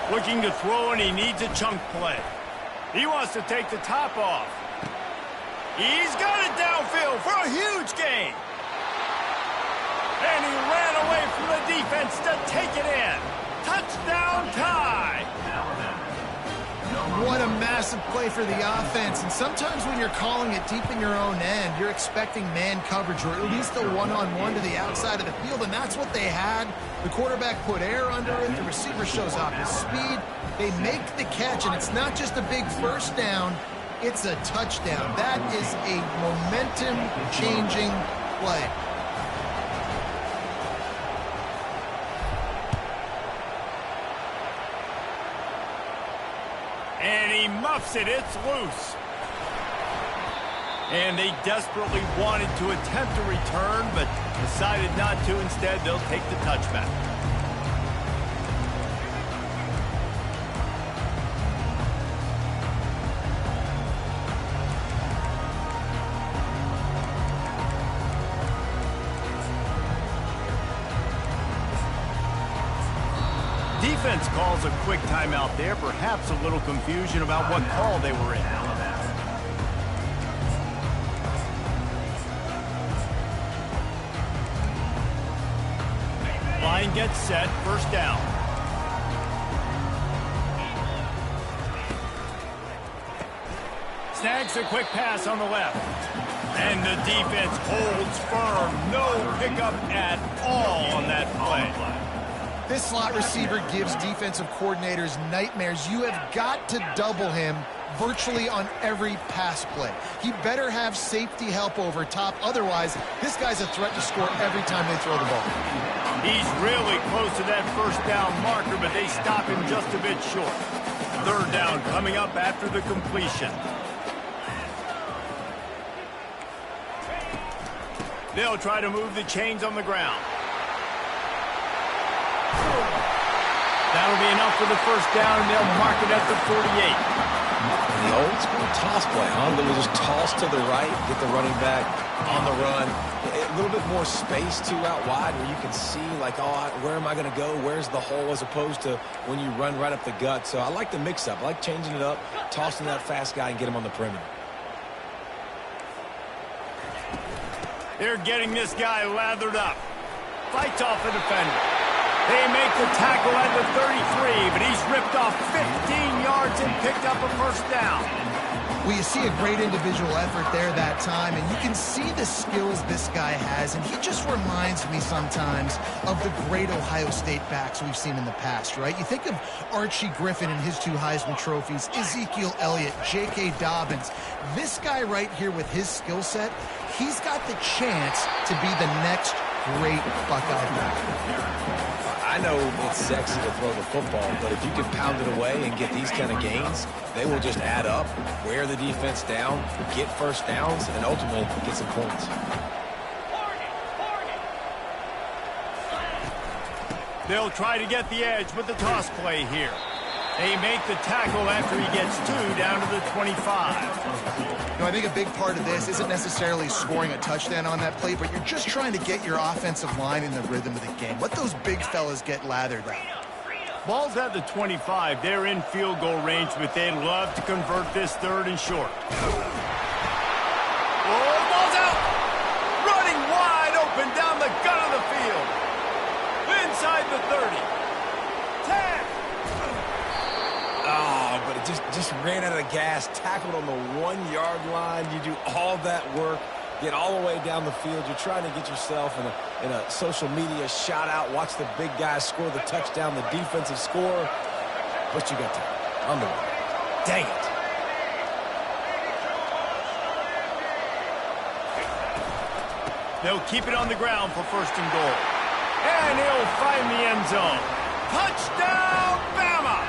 Looking to throw, and he needs a chunk play. He wants to take the top off. He's got it downfield for a huge gain. And he ran away from the defense to take it in. Touchdown tie. What a massive play for the offense. And sometimes when you're calling it deep in your own end, you're expecting man coverage or at least a one-on-one to the outside of the field, and that's what they had. The quarterback put air under it. The receiver shows off his speed. They make the catch, and it's not just a big first down. It's a touchdown. That is a momentum-changing play. And he muffs it. It's loose. And they desperately wanted to attempt a return, but decided not to. Instead, they'll take the touchback. Defense calls a quick timeout there. Perhaps a little confusion about what call they were in. Line gets set. First down. Snags a quick pass on the left. And the defense holds firm. No pickup at all on that play. This slot receiver gives defensive coordinators nightmares. You have got to double him virtually on every pass play. He better have safety help over top. Otherwise, this guy's a threat to score every time they throw the ball. He's really close to that first down marker, but they stop him just a bit short. Third down coming up after the completion. They'll try to move the chains on the ground. That'll be enough for the first down, and they'll mark it at the 48. The old school toss play, huh? They will just toss to the right, get the running back on the run. A little bit more space, too, out wide where you can see, like, oh, where am I going to go? Where's the hole, as opposed to when you run right up the gut. So I like the mix-up. I like changing it up, tossing that fast guy and get him on the perimeter. They're getting this guy lathered up. Fights off the defender. They make the tackle at the 33, but he's ripped off 15 yards and picked up a first down. Well, you see a great individual effort there that time, and you can see the skills this guy has, and he just reminds me sometimes of the great Ohio State backs we've seen in the past, right? You think of Archie Griffin and his 2 Heisman trophies, Ezekiel Elliott, J.K. Dobbins. This guy right here with his skill set, he's got the chance to be the next great Buckeye back. I know it's sexy to throw the football, but if you can pound it away and get these kind of gains, they will just add up, wear the defense down, get first downs, and ultimately get some points. They'll try to get the edge with the toss play here. They make the tackle after he gets 2 down to the 25. You know, I think a big part of this isn't necessarily scoring a touchdown on that play, but you're just trying to get your offensive line in the rhythm of the game. Let those big fellas get lathered up. Ball's at the 25. They're in field goal range, but they'd love to convert this 3rd and short. Oh, ball's out! Running wide open down the gut of the field. Inside the 30. 10. Oh, but it just ran out of gas, tackled on the 1-yard line. You do all that work, get all the way down the field. You're trying to get yourself in a social media shout-out, watch the big guys score the touchdown, the defensive score. But you got time on the way. Dang it. They'll keep it on the ground for 1st and goal. And he'll find the end zone. Touchdown, Bama!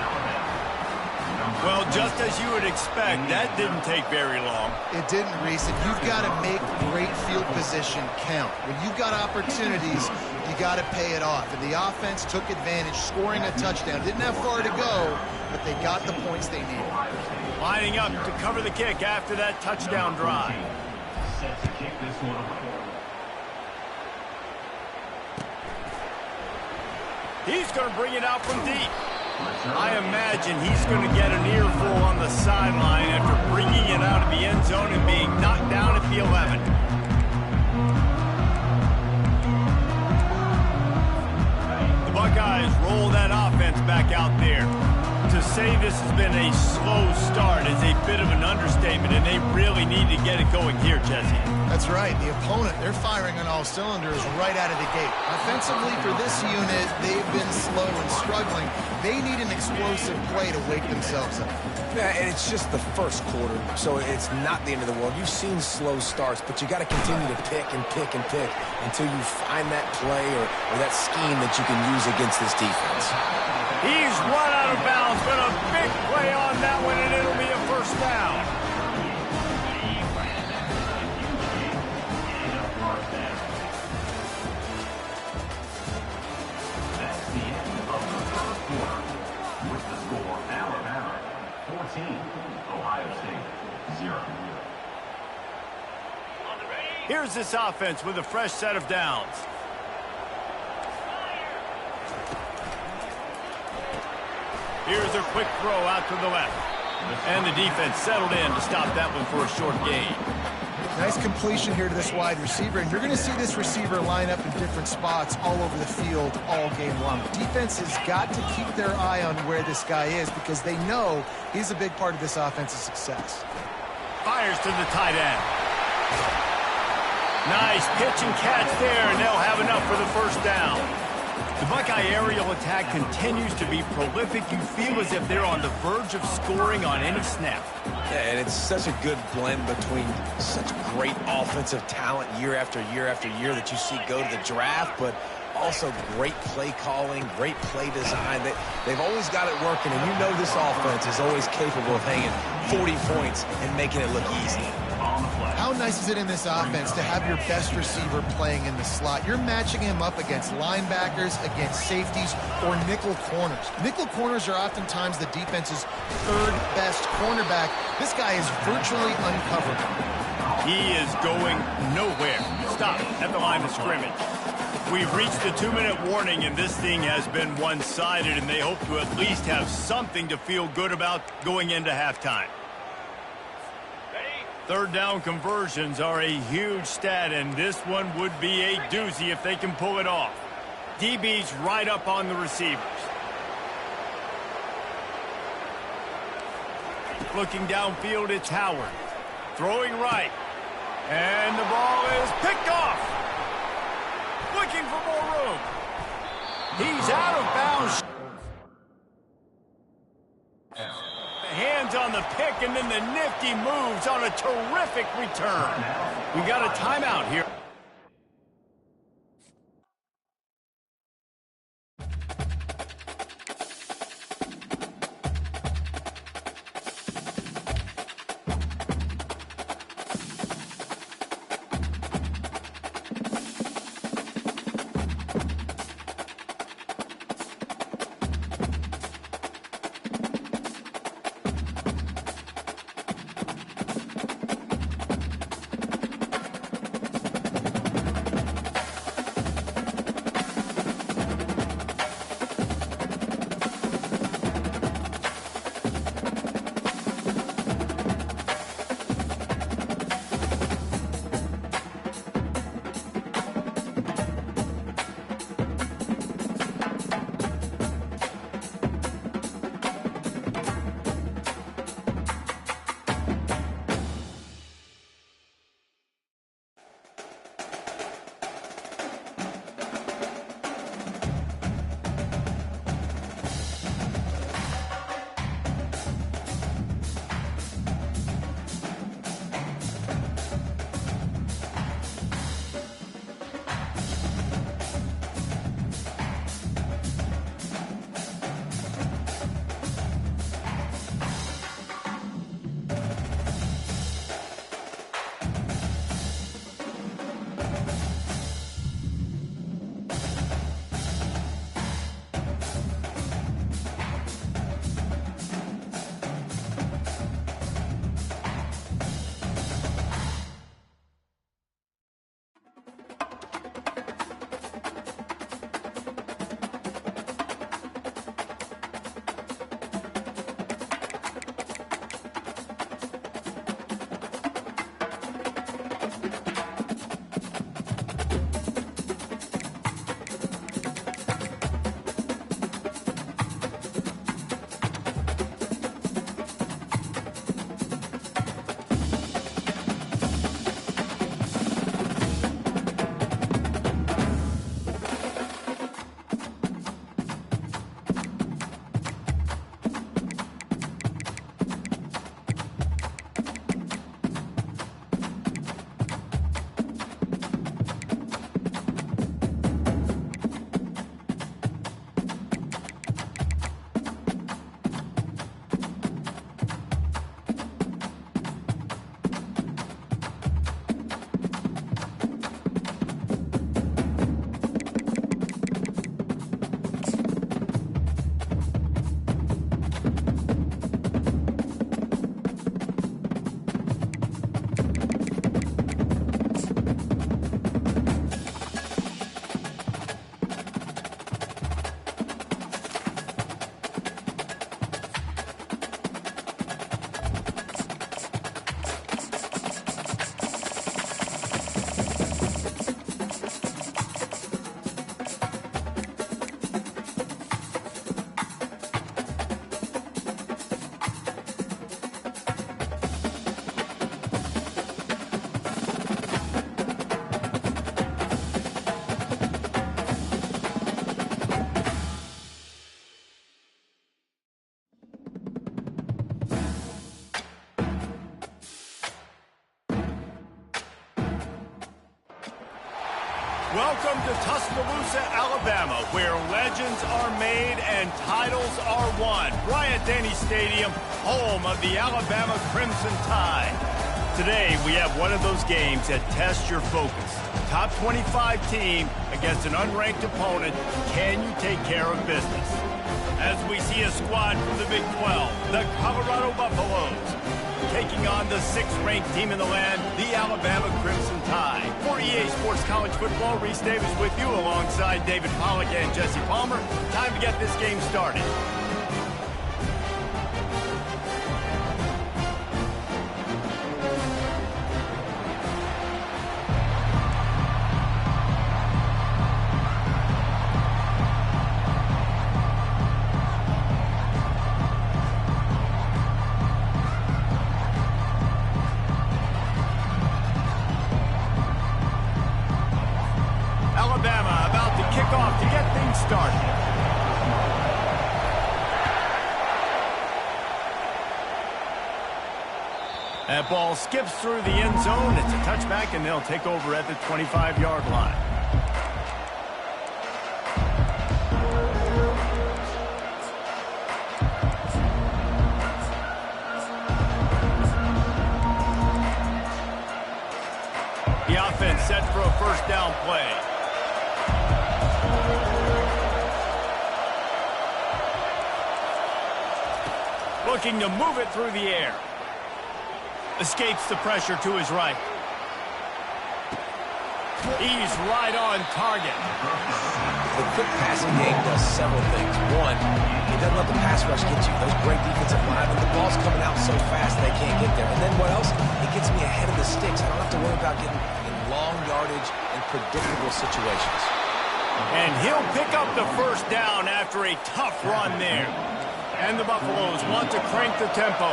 Well, just as you would expect, that didn't take very long. It didn't, Reese, and you've got to make great field position count. When you've got opportunities, you got to pay it off. And the offense took advantage, scoring a touchdown. Didn't have far to go, but they got the points they needed. Lining up to cover the kick after that touchdown drive. Set to kick this one away. He's going to bring it out from deep. I imagine he's going to get an earful on the sideline after bringing it out of the end zone and being knocked down at the 11. The Buckeyes roll that offense back out there. To say this has been a slow start is a bit of an understatement, and they really need to get it going here, Jesse. That's right. The opponent, they're firing on all cylinders right out of the gate. Offensively, for this unit, they've been slow and struggling. They need an explosive play to wake themselves up. Yeah, and it's just the first quarter, so it's not the end of the world. You've seen slow starts, but you got to continue to pick and pick and pick until you find that play or that scheme that you can use against this defense. He's run out of bounds, but a big play on that one, and it'll be a first down. That's the end of the 3rd quarter. With the score, Alabama 14, Ohio State 0. Here's this offense with a fresh set of downs. Here's a quick throw out to the left. And the defense settled in to stop that one for a short gain. Nice completion here to this wide receiver, and you're going to see this receiver line up in different spots all over the field all game long. Defense has got to keep their eye on where this guy is because they know he's a big part of this offense's success. Fires to the tight end. Nice pitch and catch there, and they'll have enough for the first down. The Buckeye aerial attack continues to be prolific. You feel as if they're on the verge of scoring on any snap. Yeah, and it's such a good blend between such great offensive talent year after year after year that you see go to the draft, but also great play calling, great play design. They've always got it working, and you know this offense is always capable of hanging 40 points and making it look easy. How nice is it in this offense to have your best receiver playing in the slot? You're matching him up against linebackers, against safeties, or nickel corners. Nickel corners are oftentimes the defense's third best cornerback. This guy is virtually uncoverable. He is going nowhere. Stop at the line of scrimmage. We've reached the 2-minute warning, and this thing has been one-sided, and they hope to at least have something to feel good about going into halftime. Third down conversions are a huge stat, and this one would be a doozy if they can pull it off. DB's right up on the receivers. Looking downfield, it's Howard. Throwing right. And the ball is picked off. Looking for more room. He's out of bounds. Hands on the pick, and then the nifty moves on a terrific return. We got a timeout here. Welcome to Tuscaloosa, Alabama, where legends are made and titles are won. Bryant-Denny Stadium, home of the Alabama Crimson Tide. Today, we have one of those games that tests your focus. Top 25 team against an unranked opponent. Can you take care of business? As we see a squad from the Big 12, the Colorado Buffaloes, taking on the 6th-ranked team in the land, the Alabama Crimson Tide. For EA Sports College Football, Reese Davis with you alongside David Pollack and Jesse Palmer. Time to get this game started. Alabama about to kick off to get things started. That ball skips through the end zone. It's a touchback, and they'll take over at the 25-yard line. The offense set for a first down play. Looking to move it through the air. Escapes the pressure to his right. He's right on target. The quick passing game does several things. One, it doesn't let the pass rush get you. Those great defensive linemen, the ball's coming out so fast they can't get there. And then what else? It gets me ahead of the sticks. I don't have to worry about getting in long yardage and predictable situations. And he'll pick up the first down after a tough run there. And the Buffaloes want to crank the tempo.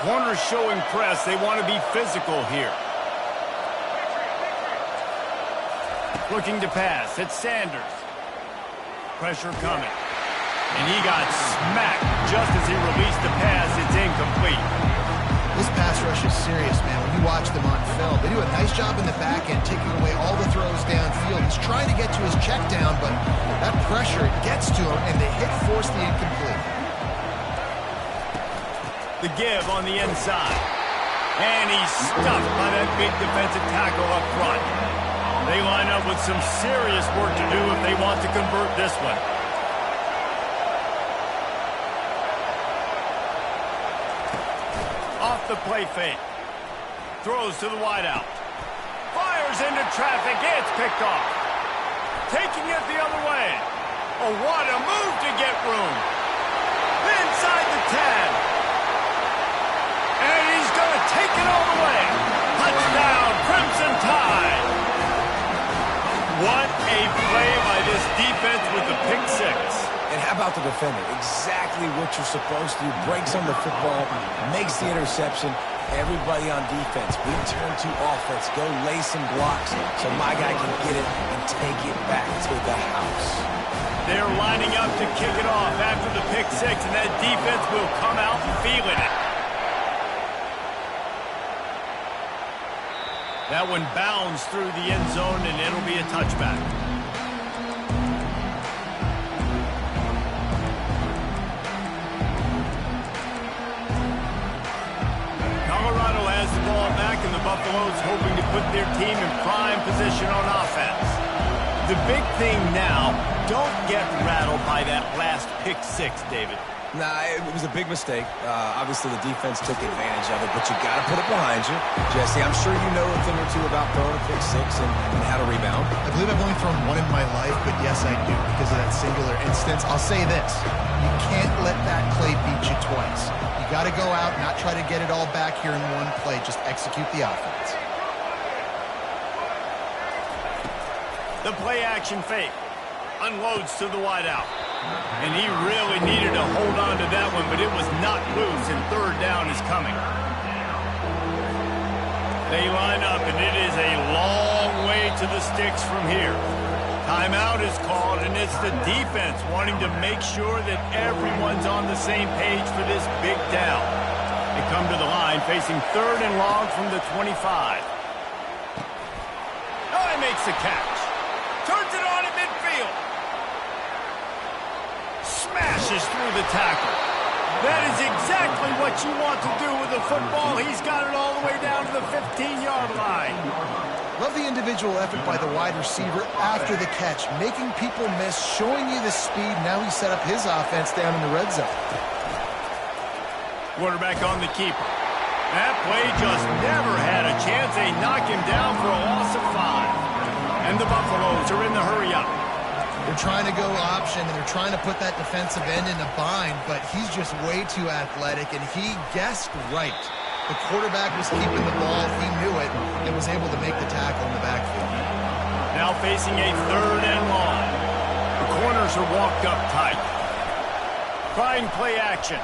Corners showing press. They want to be physical here. Looking to pass. It's Sanders. Pressure coming. And he got smacked just as he released the pass. It's incomplete. This pass rush is serious, man. When you watch them on film, they do a nice job in the back end, taking away all the throws downfield. He's trying to get to his check down, but that pressure gets to him, and they force the incomplete. The give on the inside. And he's stuffed by that big defensive tackle up front. They line up with some serious work to do if they want to convert this one. Off the play fake. Throws to the wideout. Fires into traffic. It's picked off. Taking it the other way. Oh, what a move to get room. Inside the 10. And he's going to take it all the way. Touchdown, Crimson Tide. What a play by this defense with the pick six. And how about the defender? Exactly what you're supposed to do. Breaks on the football, makes the interception. Everybody on defense, we turn to offense. Go lay some blocks so my guy can get it and take it back to the house. They're lining up to kick it off after the pick six, and that defense will come out feeling it. That one bounds through the end zone, and it'll be a touchback. Colorado has the ball back, and the Buffaloes hoping to put their team in prime position on offense. The big thing now, don't get rattled by that last pick six, David. Nah, it was a big mistake. Obviously, the defense took advantage of it, but you got to put it behind you. Jesse, I'm sure you know a thing or two about throwing a pick six and how to rebound. I believe I've only thrown one in my life, but yes, I do, because of that singular instance. I'll say this. You can't let that play beat you twice. You got to go out, not try to get it all back here in one play. Just execute the offense. The play action fake. Unloads to the wideout. And he really needed to hold on to that one, but it was not loose, and third down is coming. They line up, and it is a long way to the sticks from here. Timeout is called, and it's the defense wanting to make sure that everyone's on the same page for this big down. They come to the line facing third and long from the 25. makes the catch. Turns it on at midfield. Smashes through the tackle. That is exactly what you want to do with the football. He's got it all the way down to the 15-yard line. Love the individual effort by the wide receiver after the catch, making people miss, showing you the speed. Now he set up his offense down in the red zone. Quarterback on the keeper. That play just never had a chance. They knock him down for a loss of 5. And the Buffaloes are in the hurry-up. They're trying to go option, and they're trying to put that defensive end in a bind, but he's just way too athletic, and he guessed right. The quarterback was keeping the ball. He knew it and was able to make the tackle in the backfield. Now facing a 3rd and long. The corners are walked up tight. Trying play action.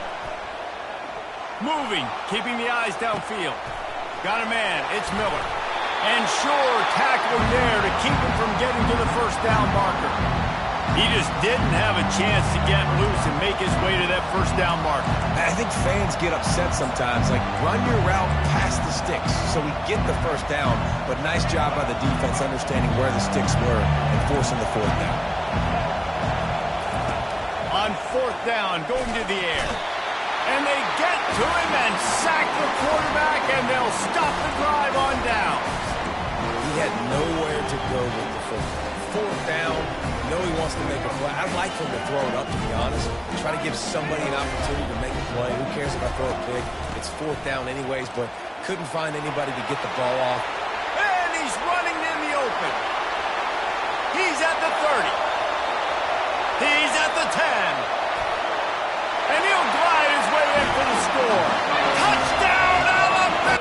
Moving, keeping the eyes downfield. Got a man, it's Miller. And sure, tackling there to keep him from getting to the first down marker. He just didn't have a chance to get loose and make his way to that first down marker. I think fans get upset sometimes. Like, run your route past the sticks so we get the first down. But nice job by the defense understanding where the sticks were and forcing the 4th down. On 4th down, going to the air. And they get to him and sack the quarterback, and they'll stop the drive on down. He had nowhere to go with the football. 4th down. You know he wants to make a play. I'd like for him to throw it up, to be honest. Try to give somebody an opportunity to make a play. Who cares if I throw it big? It's 4th down anyways, but couldn't find anybody to get the ball off. And he's running in the open. He's at the 30. He's at the 10. And he'll glide his way in for the score. Touchdown, Alabama!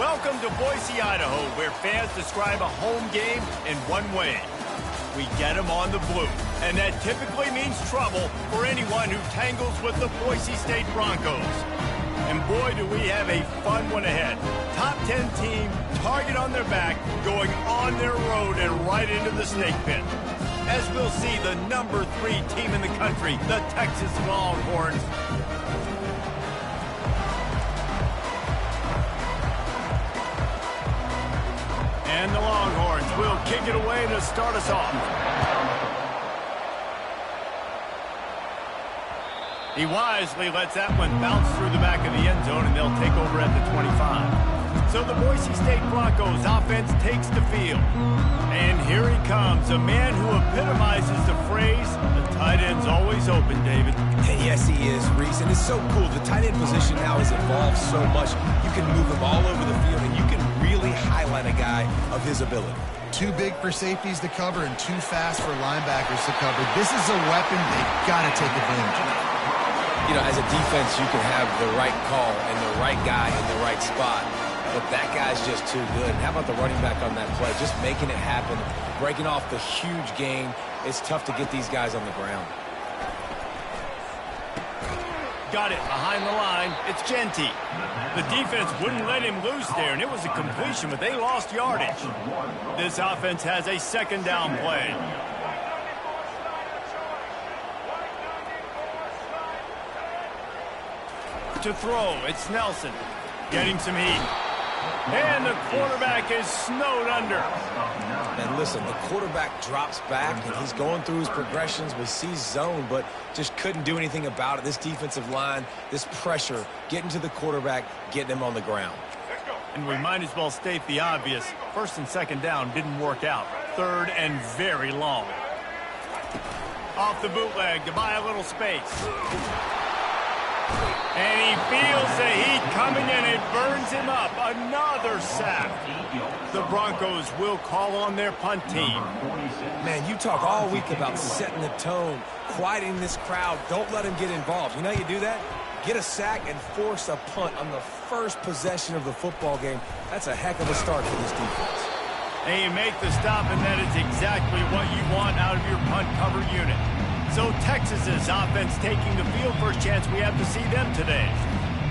Welcome to Boise, Idaho, where fans describe a home game in one way. We get them on the blue, and that typically means trouble for anyone who tangles with the Boise State Broncos. And boy, do we have a fun one ahead. Top 10 team, target on their back, going on their road and right into the snake pit. As we'll see, the number 3 team in the country, the Texas Longhorns. And the Longhorns will kick it away to start us off. He wisely lets that one bounce through the back of the end zone, and they'll take over at the 25. So the Boise State Broncos offense takes the field. And here he comes, a man who epitomizes the phrase, the tight end's always open, David. And yes, he is, Reese. And it's so cool. The tight end position now has evolved so much. You can move him all over the field, and you can really highlight a guy of his ability. Too big for safeties to cover and too fast for linebackers to cover. This is a weapon they've got to take advantage of. You know, as a defense, you can have the right call and the right guy in the right spot, but that guy's just too good. And how about the running back on that play? Just making it happen, breaking off the huge gain. It's tough to get these guys on the ground. Got it behind the line. It's Ncaa. The defense wouldn't let him loose there, and it was a completion, but they lost yardage. This offense has a second down play. To throw, it's Nelson. Getting some heat. And the quarterback is snowed under. And listen, the quarterback drops back, and he's going through his progressions. We see zone, but just couldn't do anything about it. This defensive line, this pressure, getting to the quarterback, getting him on the ground. And we might as well state the obvious. First and second down didn't work out. Third and very long. Off the bootleg to buy a little space. And he feels the heat coming in. It burns him up. Another sack. The Broncos will call on their punt team. Man, you talk all week about setting the tone, quieting this crowd. Don't let him get involved. You know how you do that? Get a sack and force a punt on the first possession of the football game. That's a heck of a start for this defense. And you make the stop, and that is exactly what you want out of your punt cover unit. So Texas's offense taking the field. First chance we have to see them today.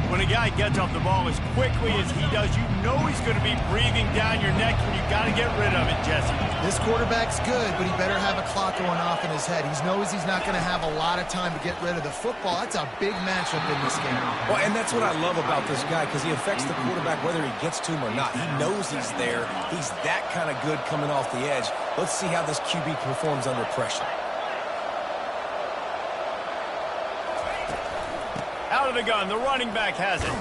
When a guy gets off the ball as quickly as he does, you know he's going to be breathing down your neck, and you got to get rid of it, Jesse. This quarterback's good, but he better have a clock going off in his head. He knows he's not going to have a lot of time to get rid of the football. That's a big matchup in this game. Well, and that's what I love about this guy, because he affects the quarterback whether he gets to him or not. He knows he's there. He's that kind of good coming off the edge. Let's see how this QB performs under pressure. Out of the gun, the running back has it.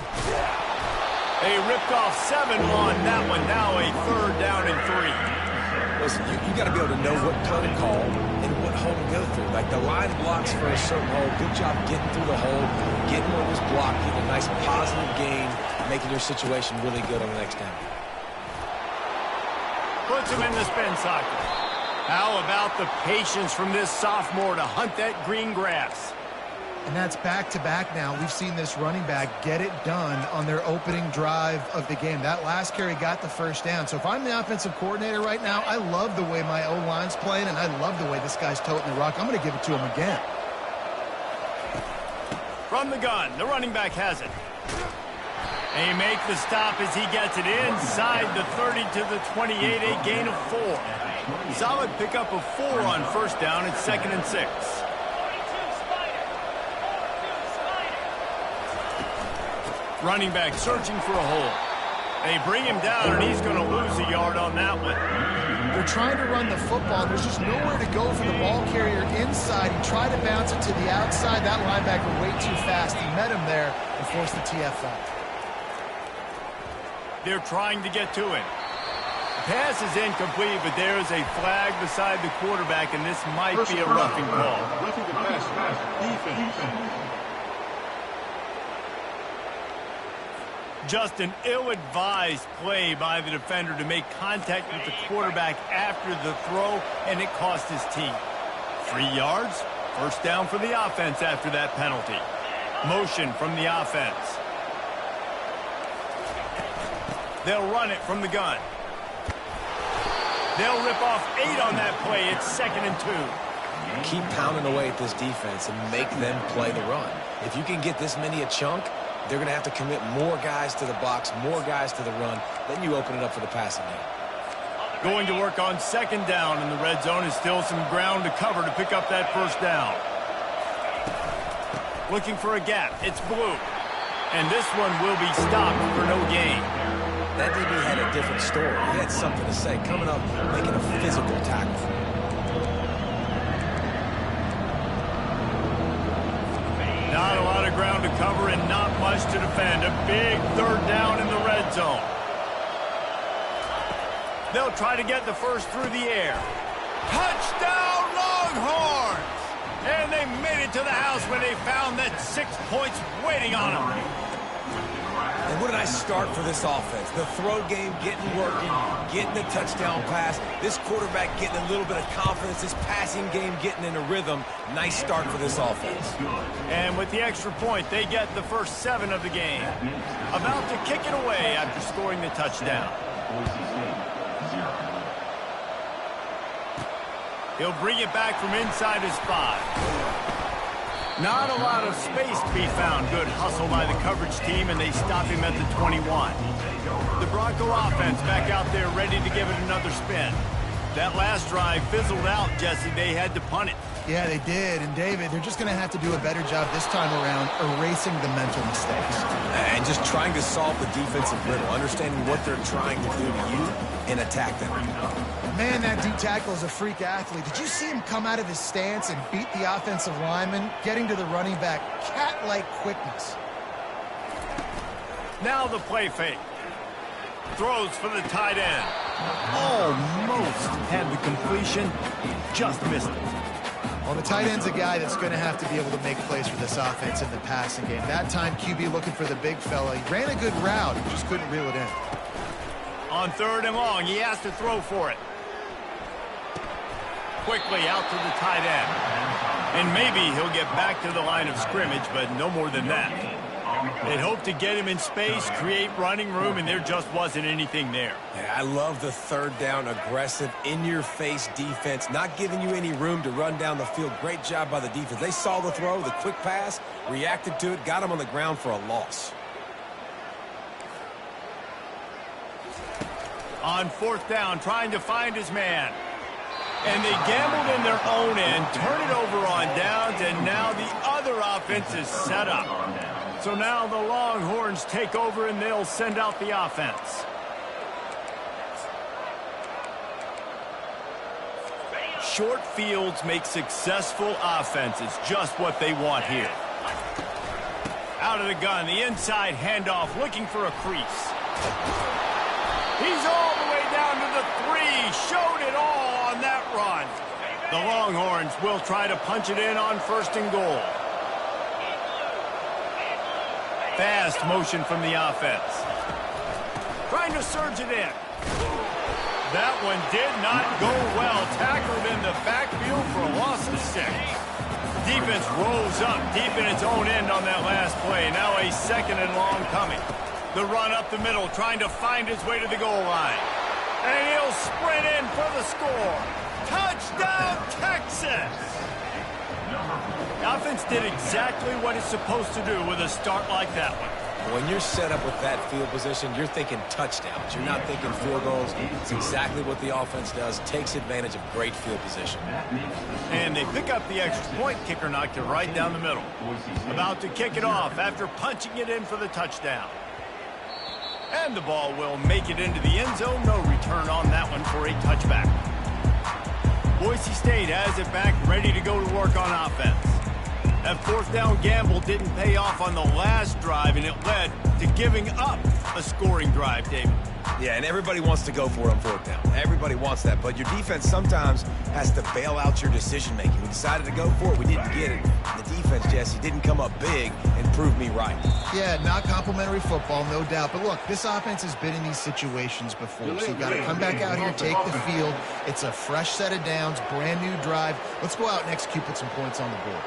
They ripped off 7 on that one. Now a third down and 3. Listen, you got to be able to know what play to call and what hole to go through. Like the line blocks for a certain hole. Good job getting through the hole, getting what was blocked, getting a nice positive gain, making your situation really good on the next down. Puts him in the spin cycle. How about the patience from this sophomore to hunt that green grass? And that's back-to-back now. We've seen this running back get it done on their opening drive of the game. That last carry got the first down. So if I'm the offensive coordinator right now, I love the way my O-line's playing, and I love the way this guy's toting the rock. I'm going to give it to him again. From the gun, the running back has it. They make the stop as he gets it inside the 30 to the 28, a gain of 4. Solid pickup of 4 on first down. It's 2nd and 6. Running back searching for a hole. They bring him down, and he's going to lose a yard on that one. They're trying to run the football. There's just nowhere to go for the ball carrier inside. He tried to bounce it to the outside. That linebacker way too fast. He met him there and forced the TFL. They're trying to get to him. Pass is incomplete, but there is a flag beside the quarterback, and this might be a roughing call. Roughing the pass. Defense. Just an ill-advised play by the defender to make contact with the quarterback after the throw, and it cost his team. 3 yards, first down for the offense after that penalty. Motion from the offense. They'll run it from the gun. They'll rip off 8 on that play. It's 2nd and 2. Keep pounding away at this defense and make them play the run. If you can get this many a chunk, they're going to have to commit more guys to the box, more guys to the run. Then you open it up for the passing game. Going to work on 2nd down in the red zone is still some ground to cover to pick up that 1st down. Looking for a gap. It's Blue. And this one will be stopped for no gain. That DB had a different story. He had something to say. Coming up, making a physical tackle. Not a lot of ground to cover and not much to defend. A big 3rd down in the red zone. They'll try to get the 1st through the air. Touchdown, Longhorns! And they made it to the house when they found that 6 points waiting on them. And what a nice start for this offense. The throw game getting working, getting the touchdown pass. This quarterback getting a little bit of confidence. This passing game getting in a rhythm. Nice start for this offense. And with the extra point, they get the first 7 of the game. About to kick it away after scoring the touchdown. He'll bring it back from inside his 5. Not a lot of space to be found. Good hustle by the coverage team, and they stop him at the 21. The Bronco offense back out there ready to give it another spin. That last drive fizzled out, Jesse. They had to punt it. Yeah, they did. And, David, they're just going to have to do a better job this time around erasing the mental mistakes. And just trying to solve the defensive riddle, understanding what they're trying to do to you and attack them. Man, that D-tackle is a freak athlete. Did you see him come out of his stance and beat the offensive lineman, getting to the running back? Cat-like quickness. Now the play fake. Throws for the tight end. Almost had the completion. Just missed it. Well, the tight end's a guy that's going to have to be able to make plays for this offense in the passing game. That time, QB looking for the big fella. He ran a good route. He just couldn't reel it in. On 3rd and long, he has to throw for it. Quickly out to the tight end. And maybe he'll get back to the line of scrimmage, but no more than that. They'd hoped to get him in space, create running room, and there just wasn't anything there. Yeah, I love the 3rd down, aggressive, in-your-face defense, not giving you any room to run down the field. Great job by the defense. They saw the throw, the quick pass, reacted to it, got him on the ground for a loss. On 4th down, trying to find his man. And they gambled in their own end, turn it over on downs, and now the other offense is set up. So now the Longhorns take over, and they'll send out the offense. Short fields make successful offenses, just what they want here. Out of the gun, the inside handoff, looking for a crease. He's all the way down to the 3, showed it all on that run. The Longhorns will try to punch it in on 1st and goal. Fast motion from the offense. Trying to surge it in. That one did not go well. Tackled in the backfield for a loss of 6. Defense rolls up deep in its own end on that last play. Now a 2nd and long coming. The run up the middle, trying to find his way to the goal line. And he'll sprint in for the score. Touchdown, Texas! The offense did exactly what it's supposed to do with a start like that one. When you're set up with that field position, you're thinking touchdowns. You're not thinking field goals. It's exactly what the offense does. Takes advantage of great field position. And they pick up the extra point. Kicker knocked it right down the middle. About to kick it off after punching it in for the touchdown. And the ball will make it into the end zone. No return on that one for a touchback. Boise State has it back, ready to go to work on offense. That 4th down gamble didn't pay off on the last drive, and it led to giving up a scoring drive, David. Yeah, and everybody wants to go for it on 4th down. Everybody wants that, but your defense sometimes has to bail out your decision-making. We decided to go for it. We didn't get it. And the defense, Jesse, didn't come up big and prove me right. Yeah, not complimentary football, no doubt. But look, this offense has been in these situations before, so you got to come back out here, take the field. It's a fresh set of downs, brand new drive. Let's go out and execute, put some points on the board.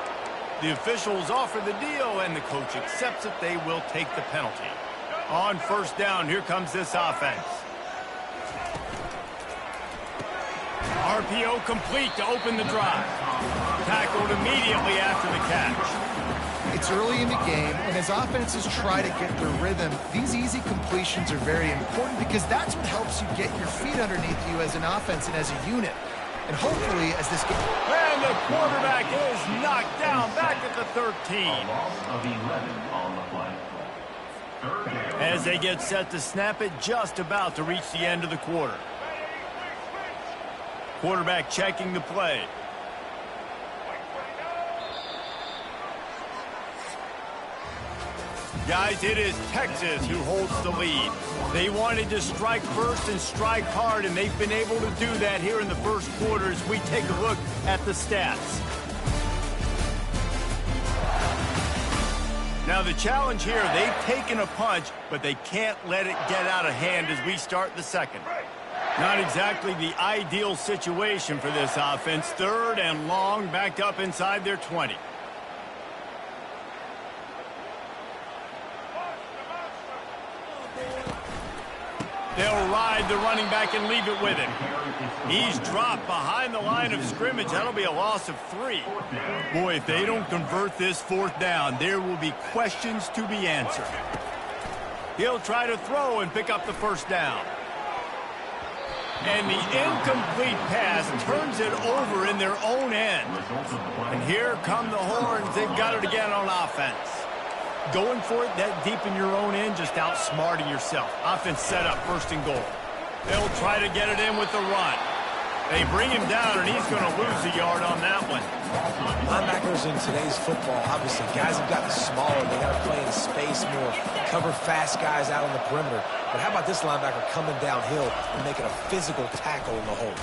The officials offer the deal, and the coach accepts it. They will take the penalty. On first down, here comes this offense. RPO complete to open the drive. Tackled immediately after the catch. It's early in the game, and as offenses try to get their rhythm, these easy completions are very important because that's what helps you get your feet underneath you as an offense and as a unit. And hopefully, as this game... And the quarterback is knocked down back at the 13. A loss of 11 on the play. Third down. As they get set to snap it, just about to reach the end of the quarter. Quarterback checking the play. Guys, it is Texas who holds the lead. They wanted to strike first and strike hard, and they've been able to do that here in the first quarter as we take a look at the stats. Now the challenge here, they've taken a punch, but they can't let it get out of hand as we start the second. Not exactly the ideal situation for this offense. Third and long, backed up inside their 20. They'll ride the running back and leave it with him. He's dropped behind the line of scrimmage. That'll be a loss of 3. Boy, if they don't convert this fourth down, there will be questions to be answered. He'll try to throw and pick up the first down. And the incomplete pass turns it over in their own end. And here come the horns. They've got it again on offense. Going for it that deep in your own end, just outsmarting yourself. Offense set up, first and goal. They'll try to get it in with the run. They bring him down, and he's going to lose a yard on that one. Linebackers in today's football, obviously, guys have gotten smaller. They got to play in space more, cover fast guys out on the perimeter. But how about this linebacker coming downhill and making a physical tackle in the hole?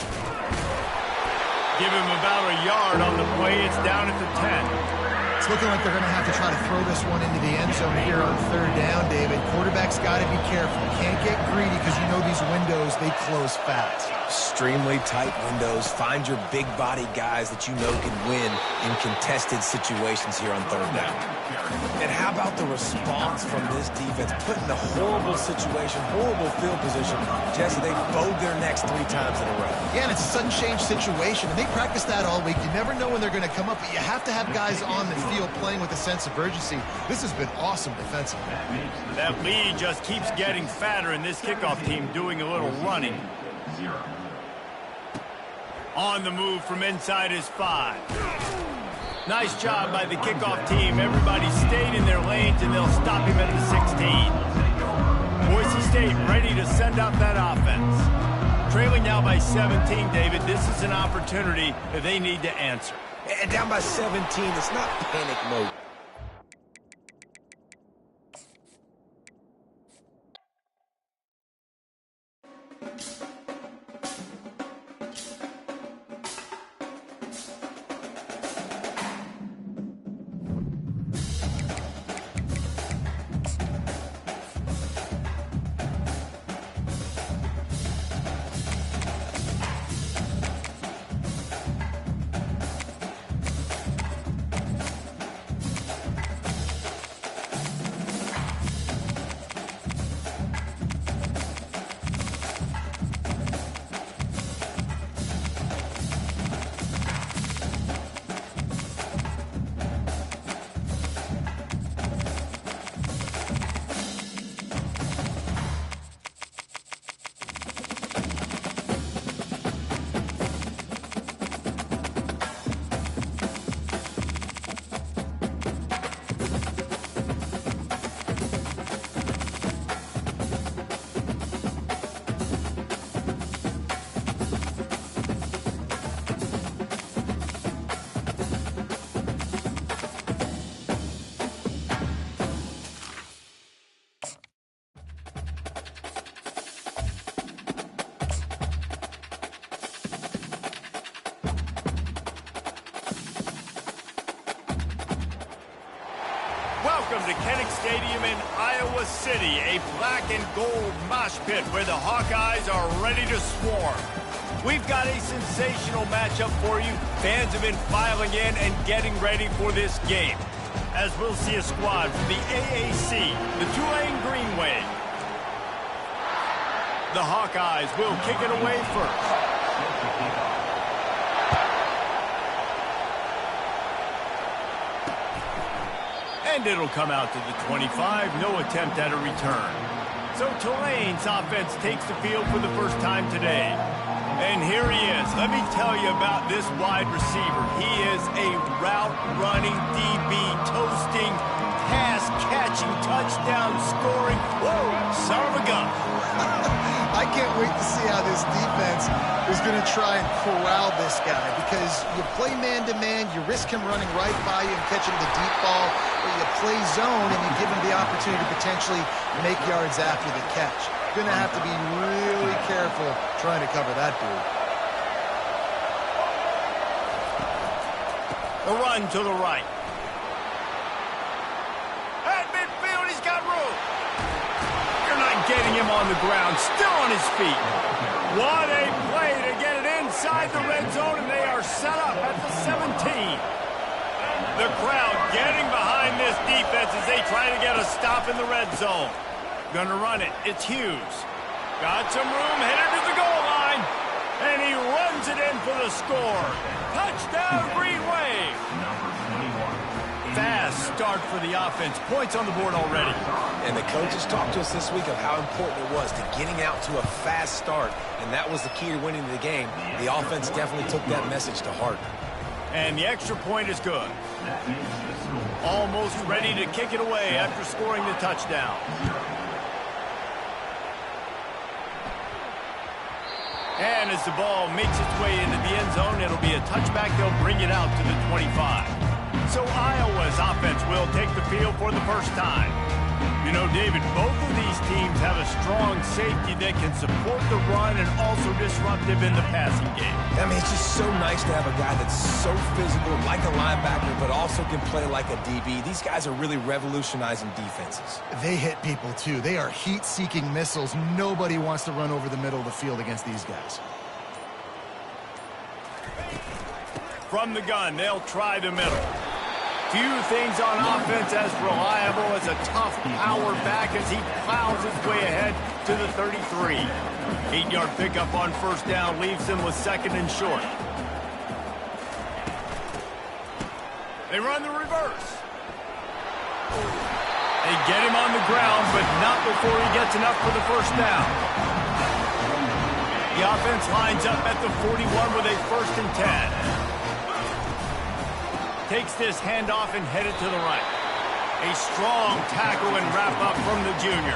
Give him about a yard on the play. It's down at the 10. It's looking like they're going to have to try to throw this one into the end zone here on third down, David. Quarterback's got to be careful. Can't get greedy because you know these windows, they close fast. Extremely tight windows. Find your big body guys that you know can win in contested situations here on third down. And how about the response from this defense? Put in a horrible situation, horrible field position. Jesse, they bowed their necks 3 times in a row. Yeah, and it's a sudden change situation, and they practice that all week. You never know when they're going to come up, but you have to have guys on the field playing with a sense of urgency. This has been awesome defensively. That lead just keeps getting fatter, and this kickoff team doing a little running. On the move from inside his 5. Nice job by the kickoff team. Everybody stayed in their lanes, and they'll stop him at the 16. Boise State ready to send out that offense. Trailing now by 17, David. This is an opportunity that they need to answer. And down by 17, it's not panic mode. Welcome to Kinnick Stadium in Iowa City, a black and gold mosh pit where the Hawkeyes are ready to swarm. We've got a sensational matchup for you. Fans have been filing in and getting ready for this game. As we'll see a squad from the AAC, the Tulane Green wave. The Hawkeyes will kick it away first. And it'll come out to the 25. No attempt at a return. So Tulane's offense takes the field for the first time today. And here he is. Let me tell you about this wide receiver. He is a route-running DB, toasting, pass-catching, touchdown-scoring. Whoa, son of a gun. I can't wait to see how this defense is going to try and corral this guy, because you play man-to-man, you risk him running right by you and catching the deep ball, or you play zone and you give him the opportunity to potentially make yards after the catch. You're going to have to be really careful trying to cover that dude. A run to the right. At midfield, he's got room. You're not getting him on the ground, still on his feet. What a play to get it inside the red zone, and they are set up at the 17. The crowd getting behind this defense as they try to get a stop in the red zone. Gonna run it. It's Hughes. Got some room, headed to the goal line. And he runs it in for the score. Touchdown, Green Wave. Fast start for the offense. Points on the board already. And the coaches talked to us this week of how important it was to getting out to a fast start. And that was the key to winning the game. The offense definitely took that message to heart. And the extra point is good. Almost ready to kick it away after scoring the touchdown. And as the ball makes its way into the end zone, it'll be a touchback. They'll bring it out to the 25. So Iowa's offense will take the field for the first time. You know, David, both of these teams have a strong safety that can support the run and also disruptive in the passing game. I mean, it's just so nice to have a guy that's so physical, like a linebacker, but also can play like a DB. These guys are really revolutionizing defenses. They hit people, too. They are heat-seeking missiles. Nobody wants to run over the middle of the field against these guys. From the gun, they'll try the middle. Few things on offense as reliable as a tough power back as he plows his way ahead to the 33. 8-yard pickup on first down leaves them with second and short. They run the reverse. They get him on the ground, but not before he gets enough for the first down. The offense lines up at the 41 with a first and 10. Takes this handoff and headed to the right. A strong tackle and wrap-up from the junior.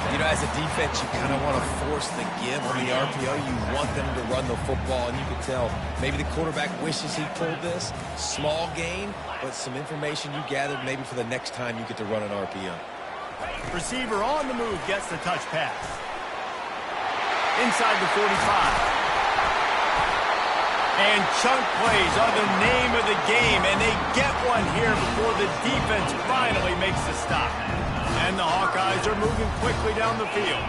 You know, as a defense, you kind of want to force the give on the RPO. You want them to run the football, and you can tell maybe the quarterback wishes he pulled this. Small gain, but some information you gathered maybe for the next time you get to run an RPO. Receiver on the move gets the touch pass. Inside the 45. And chunk plays are the name of the game, and they get one here before the defense finally makes the stop. And the Hawkeyes are moving quickly down the field.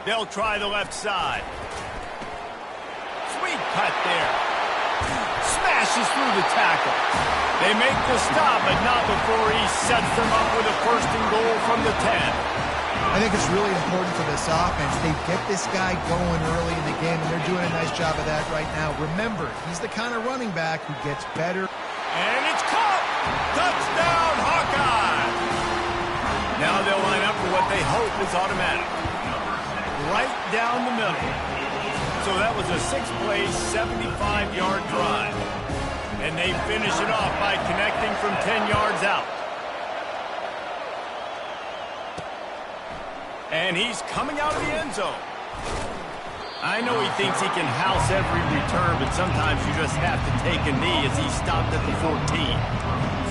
They'll try the left side. Sweet cut there. Smashes through the tackle. They make the stop, but not before he sets them up with a first and goal from the 10. I think it's really important for this offense. They get this guy going early in the game, and they're doing a nice job of that right now. Remember, he's the kind of running back who gets better. And it's caught! Touchdown, Hawkeyes! Now they'll line up for what they hope is automatic. Right down the middle. So that was a 6-play, 75-yard drive. And they finish it off by connecting from 10 yards out. And he's coming out of the end zone. I know he thinks he can house every return, but sometimes you just have to take a knee as he stopped at the 14.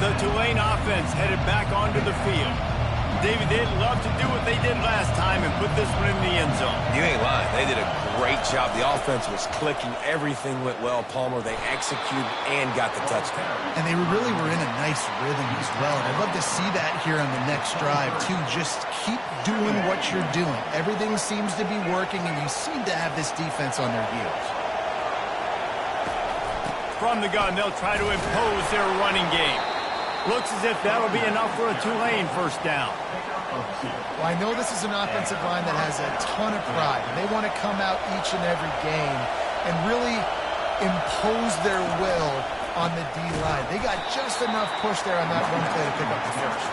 The Tulane offense headed back onto the field. David, they'd love to do what they did last time and put this one in the end zone. You ain't lying. They did a great job. The offense was clicking. Everything went well. Palmer, they executed and got the touchdown. And they really were in a nice rhythm as well. And I'd love to see that here on the next drive, too. Just keep doing what you're doing. Everything seems to be working, and you seem to have this defense on their heels. From the gun, they'll try to impose their running game. Looks as if that'll be enough for a Tulane first down. Well, I know this is an offensive line that has a ton of pride. They want to come out each and every game and really impose their will on the D-line. They got just enough push there on that run play to pick up the first.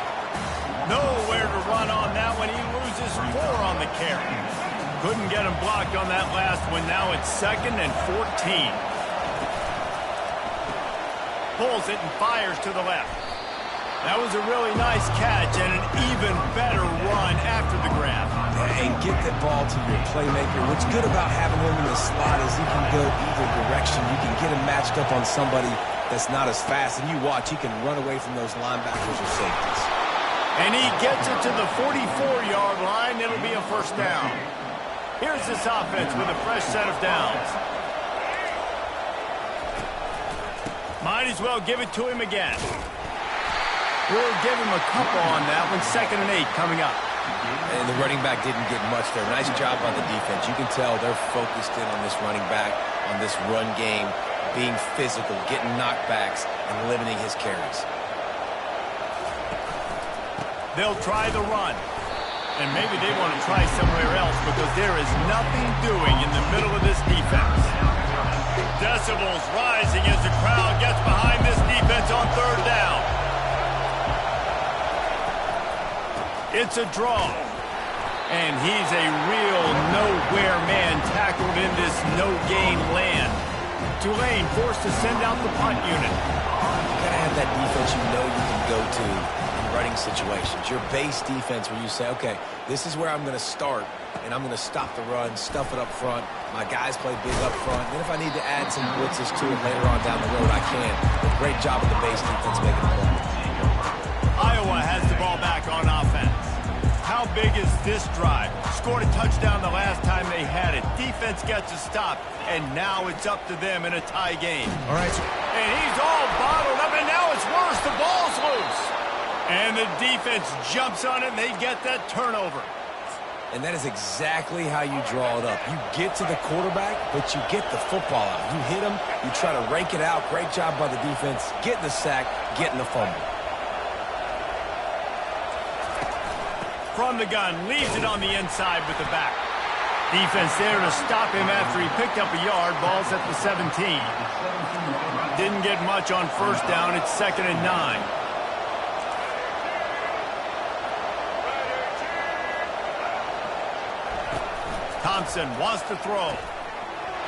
Nowhere to run on that one. He loses 4 on the carry. Couldn't get him blocked on that last one. Now it's 2nd and 14. Pulls it and fires to the left. That was a really nice catch and an even better run after the grab. And get the ball to your playmaker. What's good about having him in the slot is he can go either direction. You can get him matched up on somebody that's not as fast. And you watch, he can run away from those linebackers or safeties. And he gets it to the 44-yard line. It'll be a first down. Here's this offense with a fresh set of downs. Might as well give it to him again. We'll give him a couple on that one. 2nd and 8 coming up. And the running back didn't get much there. Nice job by the defense. You can tell they're focused in on this running back, on this run game, being physical, getting knockbacks, and limiting his carries. They'll try the run. And maybe they want to try somewhere else because there is nothing doing in the middle of this defense. Decibels rising as the crowd gets behind this defense on 3rd down. It's a draw. And he's a real nowhere man tackled in this no-gain land. Tulane forced to send out the punt unit. You got to have that defense you know you can go to in running situations. Your base defense where you say, okay, this is where I'm going to start, and I'm going to stop the run, stuff it up front. My guys play big up front. Then if I need to add some blitzes to it later on down the road, I can. But great job of the base defense making the play. Iowa has the ball back on offense. How big is this drive? Scored a touchdown the last time they had it. Defense gets a stop, and now it's up to them in a tie game. All right. And he's all bottled up, and now it's worse. The ball's loose. And the defense jumps on it, and they get that turnover. And that is exactly how you draw it up. You get to the quarterback, but you get the football out. You hit him, you try to rake it out. Great job by the defense. Getting the sack, getting the fumble. From the gun, leaves it on the inside with the back. Defense there to stop him after he picked up a yard. Ball's at the 17. Didn't get much on first down. It's 2nd and 9. Thompson wants to throw.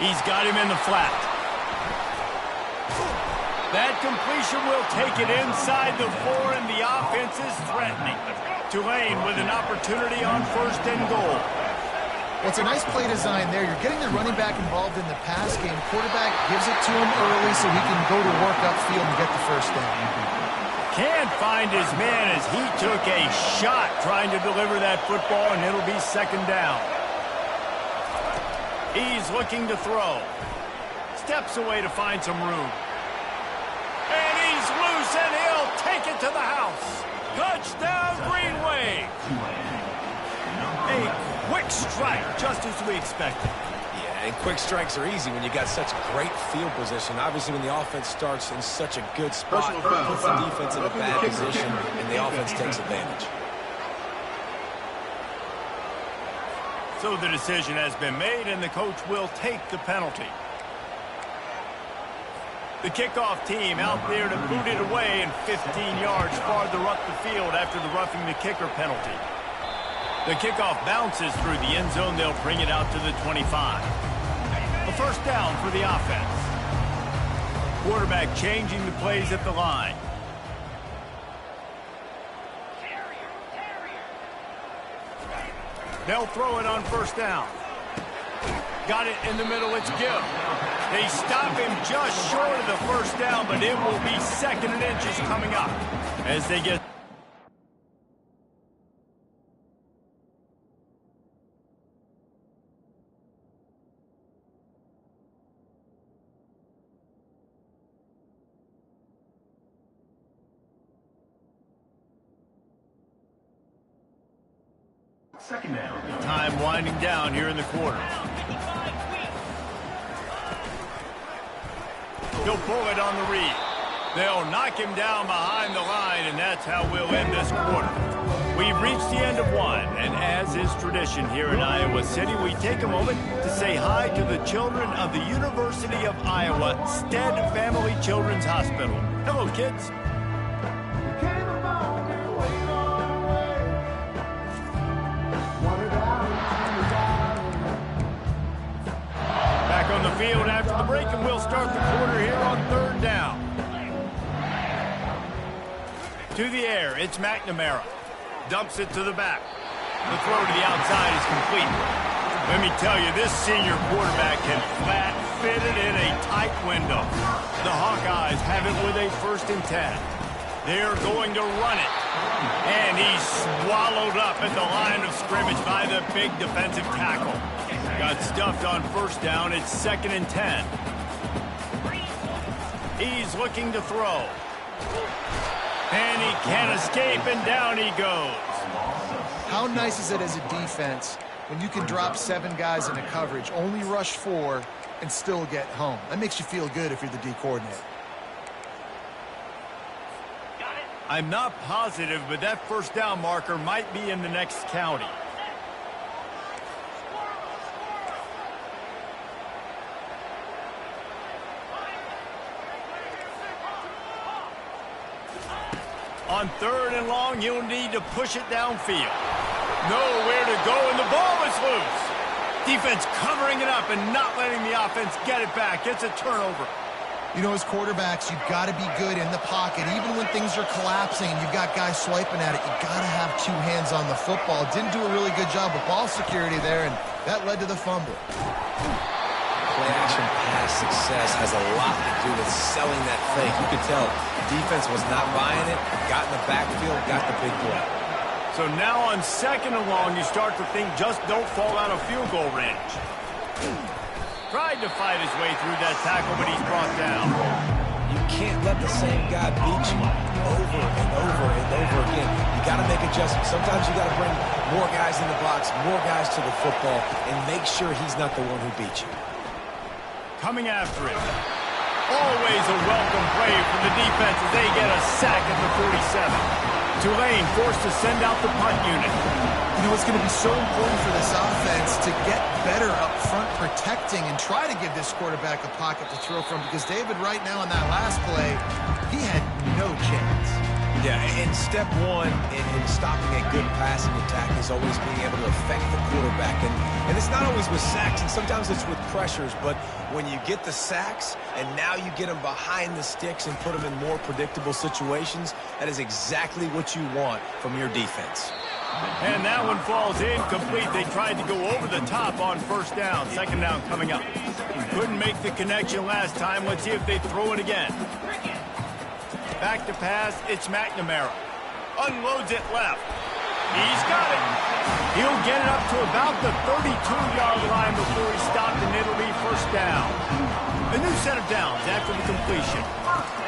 He's got him in the flat. That completion will take it inside the 4, and the offense is threatening. Tulane with an opportunity on 1st and goal. Well, it's a nice play design there. You're getting the running back involved in the pass game. Quarterback gives it to him early so he can go to work upfield and get the first down. Can't find his man as he took a shot trying to deliver that football, and it'll be 2nd down. He's looking to throw. Steps away to find some room. And he's loose, and he'll take it to the house. Touchdown, Green Wave. A quick strike, just as we expected. Yeah, and quick strikes are easy when you got such great field position. Obviously, when the offense starts in such a good spot, it puts the defense in a bad position, and the offense takes advantage. So the decision has been made, and the coach will take the penalty. The kickoff team out there to boot it away, and 15 yards farther up the field after the roughing the kicker penalty. The kickoff bounces through the end zone. They'll bring it out to the 25. A first down for the offense. Quarterback changing the plays at the line. They'll throw it on first down. Got it in the middle. It's Gibb. They stop him just short of the first down, but it will be 2nd and inches coming up as they get. Second down. Time winding down here in the quarter. He'll pull it on the read. They'll knock him down behind the line, and that's how we'll end this quarter. We've reached the end of one, and as is tradition here in Iowa City, we take a moment to say hi to the children of the University of Iowa Stead Family Children's Hospital. Hello, kids. Back on the field after the break, and we'll start the quarter here on 3rd down. To the air, it's McNamara. Dumps it to the back. The throw to the outside is complete. Let me tell you, this senior quarterback can flat fit it in a tight window. The Hawkeyes have it with a 1st and 10. They're going to run it. And he's swallowed up at the line of scrimmage by the big defensive tackle. Got stuffed on 1st down. It's 2nd and 10. He's looking to throw. And he can't escape, and down he goes. How nice is it as a defense when you can drop 7 guys into coverage, only rush 4, and still get home? That makes you feel good if you're the D coordinator. I'm not positive, but that 1st down marker might be in the next county. On 3rd and long, you'll need to push it downfield. Nowhere to go, and the ball is loose. Defense covering it up and not letting the offense get it back. It's a turnover. You know, as quarterbacks, you've got to be good in the pocket. Even when things are collapsing and you've got guys swiping at it, you've got to have 2 hands on the football. Didn't do a really good job of ball security there, and that led to the fumble. Play-action pass success has a lot to do with selling that fake. You could tell defense was not buying it, got in the backfield, got the big play. So now on 2nd and long, you start to think just don't fall out of field goal range. Tried to fight his way through that tackle, but he's brought down. You can't let the same guy beat you over and over and over again. You got to make adjustments. Sometimes you got to bring more guys in the box, more guys to the football, and make sure he's not the one who beat you. Coming after it. Always a welcome play from the defense as they get a sack at the 47. Tulane forced to send out the punt unit. You know, it's going to be so important for this offense to get better up front protecting and try to give this quarterback a pocket to throw from, because David right now in that last play, he had no chance. Yeah, and step 1 in stopping a good passing attack is always being able to affect the quarterback. And it's not always with sacks, and sometimes it's with pressures, but when you get the sacks and now you get them behind the sticks and put them in more predictable situations, that is exactly what you want from your defense. And that one falls incomplete. They tried to go over the top on 1st down. 2nd down coming up. Couldn't make the connection last time. Let's see if they throw it again. Back to pass, it's McNamara. Unloads it left. He's got it. He'll get it up to about the 32-yard line before he's stopped, and it'll be 1st down. A new set of downs after the completion.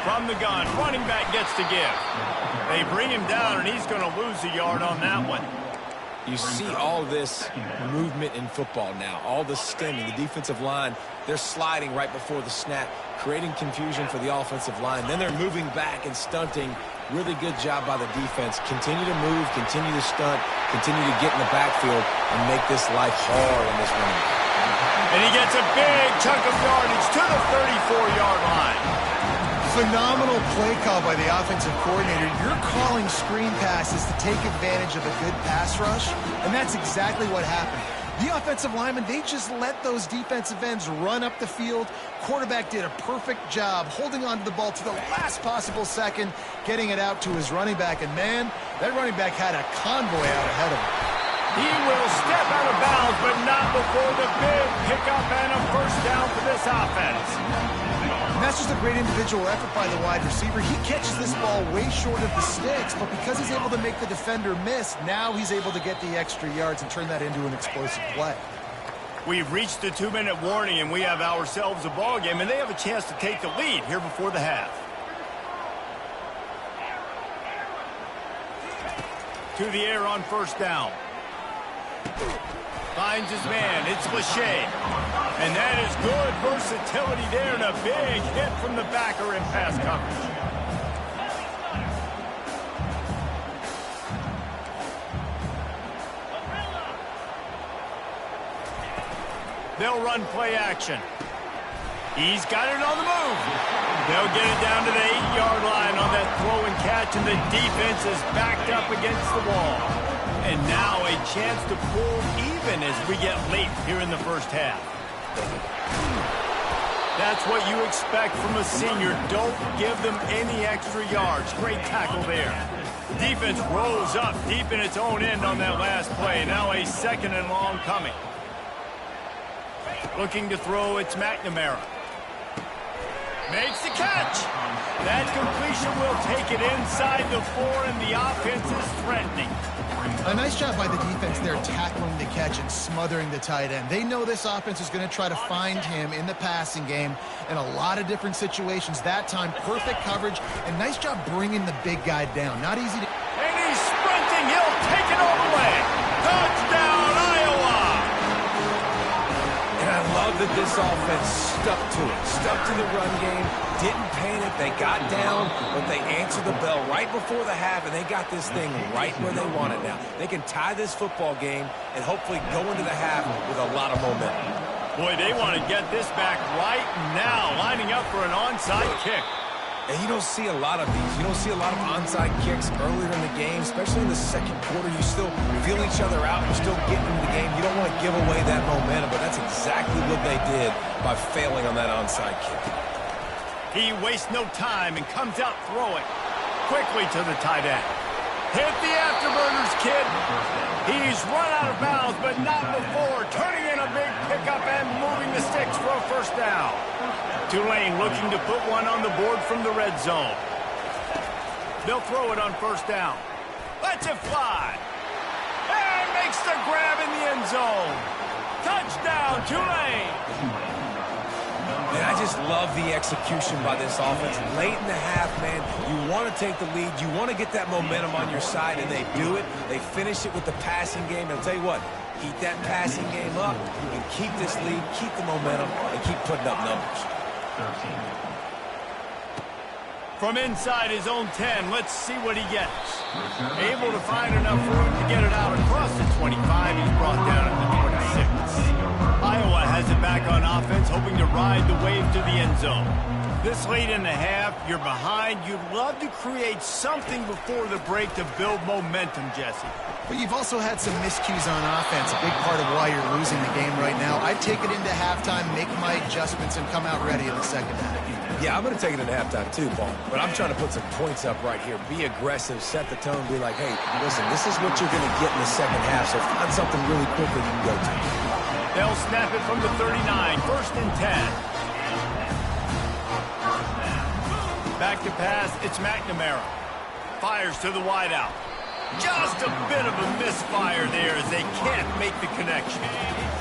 From the gun, running back gets to give. They bring him down, and he's going to lose a yard on that one. You see all this movement in football now, all the stemming. The defensive line, they're sliding right before the snap, creating confusion for the offensive line. Then they're moving back and stunting. Really good job by the defense. Continue to move, continue to stunt, continue to get in the backfield and make this life hard on this run. And he gets a big chunk of yardage to the 34-yard line. Phenomenal play call by the offensive coordinator. You're calling screen passes to take advantage of a good pass rush, and that's exactly what happened. The offensive linemen, they just let those defensive ends run up the field. Quarterback did a perfect job holding on to the ball to the last possible second, getting it out to his running back, and man, that running back had a convoy out ahead of him. He will step out of bounds, but not before the big pickup and a 1st down for this offense. And that's just a great individual effort by the wide receiver. He catches this ball way short of the sticks, but because he's able to make the defender miss, now he's able to get the extra yards and turn that into an explosive play. We've reached the 2-minute warning, and we have ourselves a ball game, and they have a chance to take the lead here before the half. To the air on 1st down. Finds his man. It's Lachey. And that is good versatility there, and a big hit from the backer in pass coverage. They'll run play action. He's got it on the move. They'll get it down to the 8-yard line on that throw and catch, and the defense is backed up against the wall. And now a chance to pull even as we get late here in the first half. That's what you expect from a senior. Don't give them any extra yards. Great tackle there. Defense rolls up deep in its own end on that last play. Now a 2nd and long coming. Looking to throw, it's McNamara. Makes the catch. That completion will take it inside the 4, and the offense is threatening. A nice job by the defense there tackling the catch and smothering the tight end. They know this offense is going to try to find him in the passing game in a lot of different situations. That time, perfect coverage, and nice job bringing the big guy down. Not easy to... And he's sprinting. He'll take it all the way. Touchdown, Iowa! And I love that this offense stuck to it, stuck to the run game, didn't panic. They got down, but they answered the bell right before the half, and they got this thing right where they want it now. They can tie this football game and hopefully go into the half with a lot of momentum. Boy, they want to get this back right now, lining up for an onside kick. And you don't see a lot of these. You don't see a lot of onside kicks earlier in the game, especially in the second quarter. You still feel each other out. You're still getting into the game. You don't want to give away that momentum, but that's exactly what they did by failing on that onside kick. He wastes no time and comes out throwing quickly to the tight end. Hit the afterburners, kid. He's run out of bounds, but not before. Turning in a big pickup and moving the sticks for a first down. Tulane looking to put one on the board from the red zone. They'll throw it on first down. Lets it fly. And makes the grab in the end zone. Touchdown, Tulane. And I just love the execution by this offense. Late in the half, man, you want to take the lead. You want to get that momentum on your side, and they do it. They finish it with the passing game. And I'll tell you what, keep that passing game up. You can keep this lead, keep the momentum, and keep putting up numbers. From inside his own 10, let's see what he gets. Able to find enough room to get it out across the 25. He's brought down at the 26. Iowa has it back on offense, hoping to ride the wave to the end zone. This late in the half, you're behind. You'd love to create something before the break to build momentum, Jesse. But you've also had some miscues on offense, a big part of why you're losing the game right now. I'd take it into halftime, make my adjustments, and come out ready in the second half. Yeah, I'm going to take it into halftime too, Paul. But I'm trying to put some points up right here. Be aggressive, set the tone, be like, hey, listen, this is what you're going to get in the second half, so find something really quick that you can go to. They'll snap it from the 39, 1st and 10. Back to pass, it's McNamara. Fires to the wideout. Just a bit of a misfire there as they can't make the connection.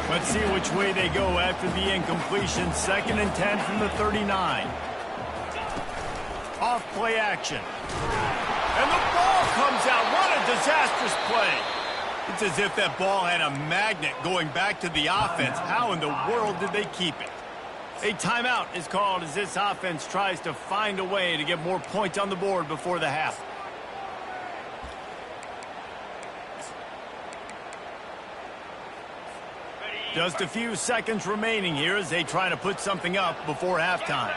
Let's see which way they go after the incompletion. 2nd and 10 from the 39. Off play action. And the ball comes out. What a disastrous play. It's as if that ball had a magnet going back to the offense. How in the world did they keep it? A timeout is called as this offense tries to find a way to get more points on the board before the half. Just a few seconds remaining here as they try to put something up before halftime.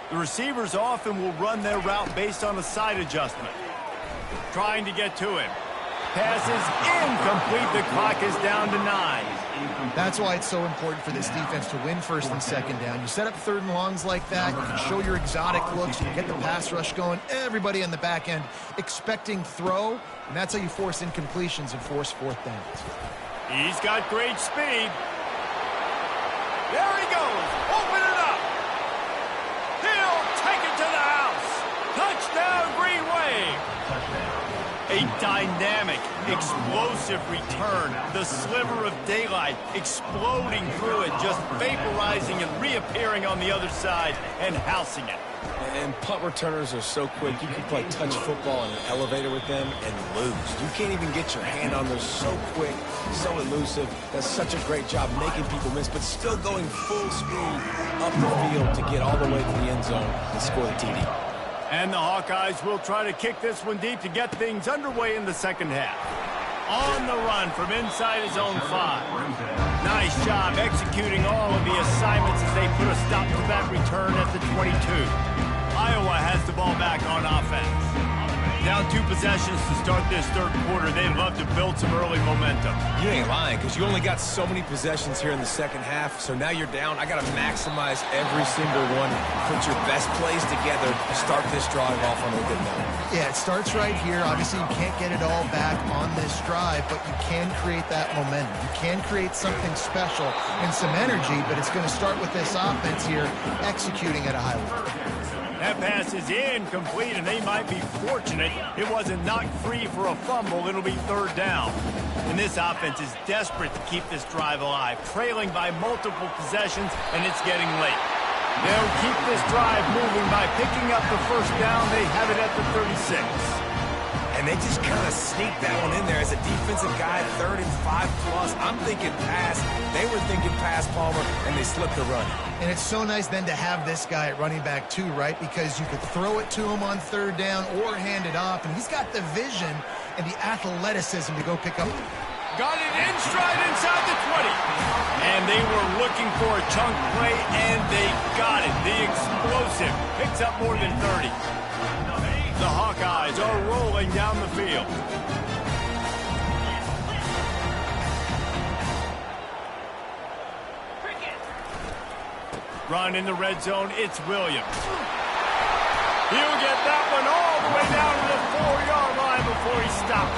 The receivers often will run their route based on a side adjustment. Trying to get to him. Pass is incomplete. The clock is down to 9. That's why it's so important for this defense to win 1st and 2nd down. You set up 3rd and longs like that, you can show your exotic looks, you can get the pass rush going, everybody on the back end expecting throw, and that's how you force incompletions and force 4th downs. He's got great speed. There he goes. Open it up. He'll take it to the house. Touchdown, Green Wave. A dynamic, explosive return. The sliver of daylight exploding through it, just vaporizing and reappearing on the other side and housing it. And punt returners are so quick. You can play touch football in an elevator with them and lose. You can't even get your hand on them. So quick, so elusive. Does such a great job making people miss, but still going full speed up the field to get all the way to the end zone and score the TD. And the Hawkeyes will try to kick this one deep to get things underway in the second half. On the run from inside his own 5. Nice job executing all of the assignments as they put a stop to that return at the 22. Iowa has the ball back on offense. Down 2 possessions to start this third quarter. They'd love to build some early momentum. You ain't lying, because you only got so many possessions here in the second half, so now you're down. I got to maximize every single one. Put your best plays together. Start this drive off on a good note. Yeah, it starts right here. Obviously, you can't get it all back on this drive, but you can create that momentum. You can create something special and some energy, but it's going to start with this offense here executing at a high level. That pass is incomplete, and they might be fortunate it wasn't knocked free for a fumble. It'll be third down. And this offense is desperate to keep this drive alive, trailing by multiple possessions, and it's getting late. They'll keep this drive moving by picking up the first down. They have it at the 36. And they just kind of sneaked that one in there as a defensive guy, 3rd and 5+. I'm thinking pass. They were thinking pass, Palmer, and they slipped the run. And it's so nice then to have this guy at running back too, right? Because you could throw it to him on 3rd down or hand it off, and he's got the vision and the athleticism to go pick up. Got it in stride inside the 20. And they were looking for a chunk play, and they got it. The explosive picks up more than 30. The Hawkeyes are rolling down the field. Run in the red zone, it's Williams. He'll get that one all the way down to the 4-yard line before he stops.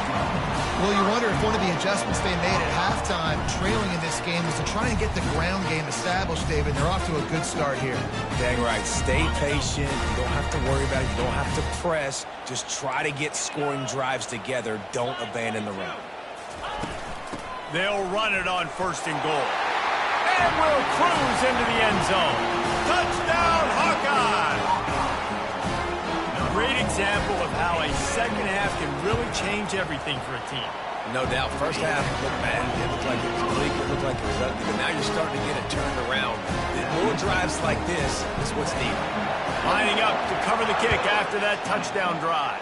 Well, you wonder if one of the adjustments they made at halftime, trailing in this game, was to try and get the ground game established, David. They're off to a good start here. Dang right. Stay patient. You don't have to worry about it. You don't have to press. Just try to get scoring drives together. Don't abandon the run. They'll run it on 1st and goal. And will cruise into the end zone. Touchdown, Hawkeye! Great example of how a second half can really change everything for a team. No doubt. First half looked bad. It looked like it was bleak. It looked like it was ugly. But now you're starting to get it turned around. More drives like this is what's needed. Lining up to cover the kick after that touchdown drive.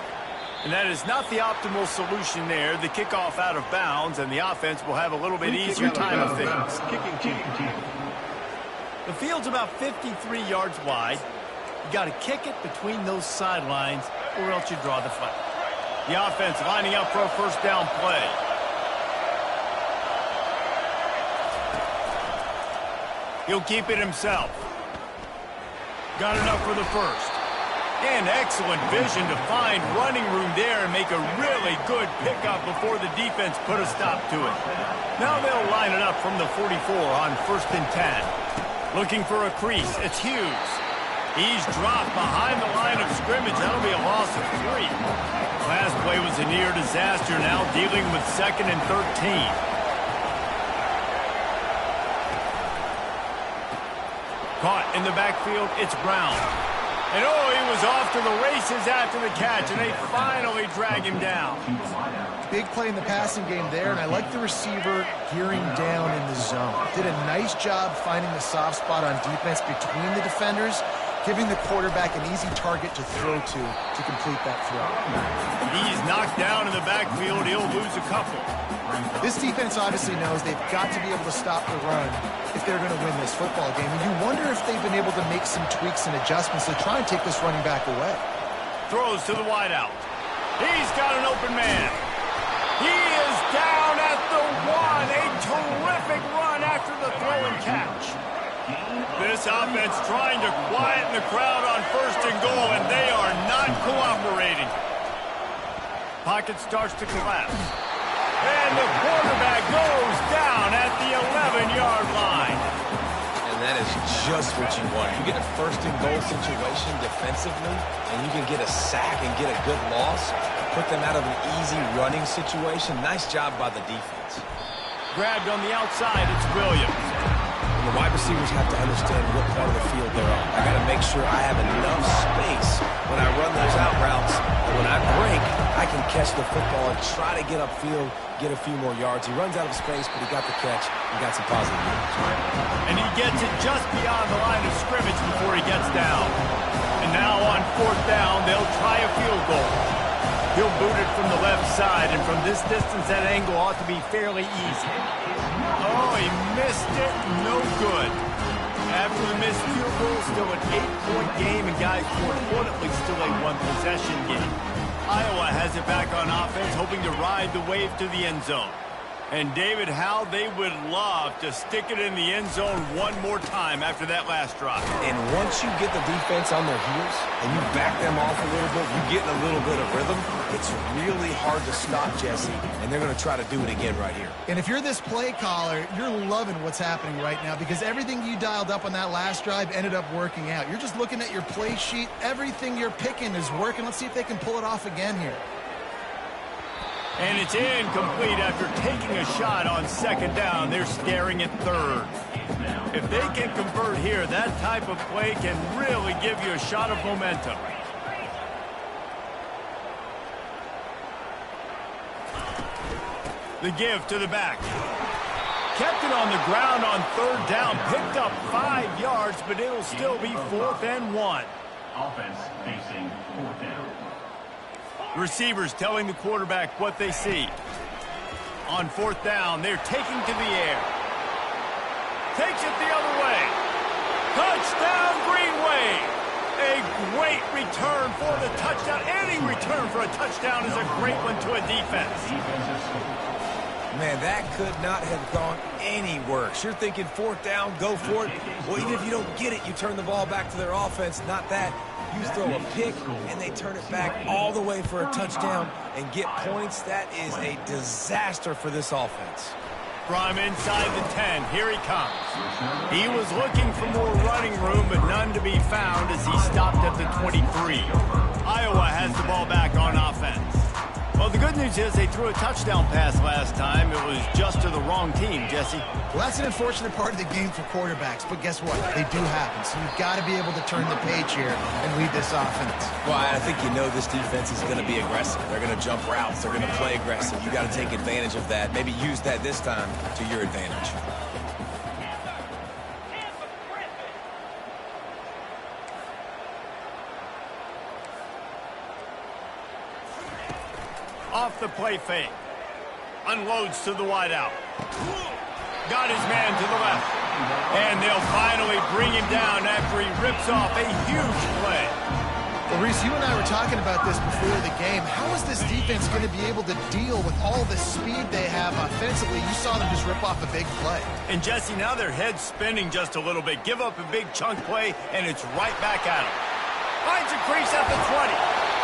And that is not the optimal solution there. The kickoff out of bounds, and the offense will have a little bit easier time of things. The field's about 53 yards wide. You got to kick it between those sidelines, or else you draw the flag. The offense lining up for a first down play. He'll keep it himself. Got enough for the first. And excellent vision to find running room there and make a really good pickup before the defense put a stop to it. Now they'll line it up from the 44 on 1st and 10. Looking for a crease. It's Hughes. He's dropped behind the line of scrimmage. That'll be a loss of 3. Last play was a near disaster. Now dealing with 2nd and 13. Caught in the backfield, it's Brown. And oh, he was off to the races after the catch, and they finally drag him down. Big play in the passing game there, and I like the receiver gearing down in the zone. Did a nice job finding the soft spot on defense between the defenders, giving the quarterback an easy target to throw to complete that throw. He's knocked down in the backfield. He'll lose a couple. This defense obviously knows they've got to be able to stop the run if they're going to win this football game. And you wonder if they've been able to make some tweaks and adjustments to try and take this running back away. Throws to the wideout. He's got an open man. He is down at the 1. A terrific run after the throw and catch. This offense trying to quieten the crowd on 1st and goal, and they are not cooperating. Pocket starts to collapse. And the quarterback goes down at the 11-yard line. And that is just what you want. You get a 1st and goal situation defensively, and you can get a sack and get a good loss, put them out of an easy running situation. Nice job by the defense. Grabbed on the outside, it's Williams. And the wide receivers have to understand what part of the field they're on. I got to make sure I have enough space catch the football and try to get upfield, get a few more yards. He runs out of space, but he got the catch and got some positive yards. And he gets it just beyond the line of scrimmage before he gets down. And now on 4th down, they'll try a field goal. He'll boot it from the left side, and from this distance, that angle ought to be fairly easy. Oh, he missed it. No good. After the missed field goal, still an 8-point game, and guys, more importantly, still a 1-possession game. Iowa has it back on offense, hoping to ride the wave to the end zone. And David, how they would love to stick it in the end zone one more time after that last drive. And once you get the defense on their heels and you back them off a little bit, you get in a little bit of rhythm, it's really hard to stop, Jesse, and they're going to try to do it again right here. And if you're this play caller, you're loving what's happening right now because everything you dialed up on that last drive ended up working out. You're just looking at your play sheet. Everything you're picking is working. Let's see if they can pull it off again here. And it's incomplete after taking a shot on 2nd down. They're staring at 3rd. If they can convert here, that type of play can really give you a shot of momentum. The give to the back. Kept it on the ground on 3rd down. Picked up 5 yards, but it'll still be 4th and 1. Offense facing 4th down. Receivers telling the quarterback what they see. On 4th down, they're taking to the air. Takes it the other way. Touchdown, Green Wave. A great return for the touchdown. Any return for a touchdown is a great one to a defense. Man, that could not have gone any worse. You're thinking 4th down, go for it. Well, even if you don't get it, you turn the ball back to their offense. Not that. You throw a pick, and they turn it back all the way for a touchdown and get points. That is a disaster for this offense. From inside the 10, here he comes. He was looking for more running room, but none to be found as he stopped at the 23. Iowa has the ball back on offense. Well, the good news is they threw a touchdown pass last time. It was just to the wrong team, Jesse. Well, that's an unfortunate part of the game for quarterbacks, but guess what? They do happen, so you've got to be able to turn the page here and lead this offense. Well, I think you know this defense is going to be aggressive. They're going to jump routes. They're going to play aggressive. You got to take advantage of that. Maybe use that this time to your advantage. Off the play fake. Unloads to the wideout. Got his man to the left. And they'll finally bring him down after he rips off a huge play. Well, Reese, you and I were talking about this before the game. How is this defense going to be able to deal with all the speed they have offensively? You saw them just rip off a big play. And, Jesse, now their head's spinning just a little bit. Give up a big chunk play, and it's right back at him. Finds a crease at the 20.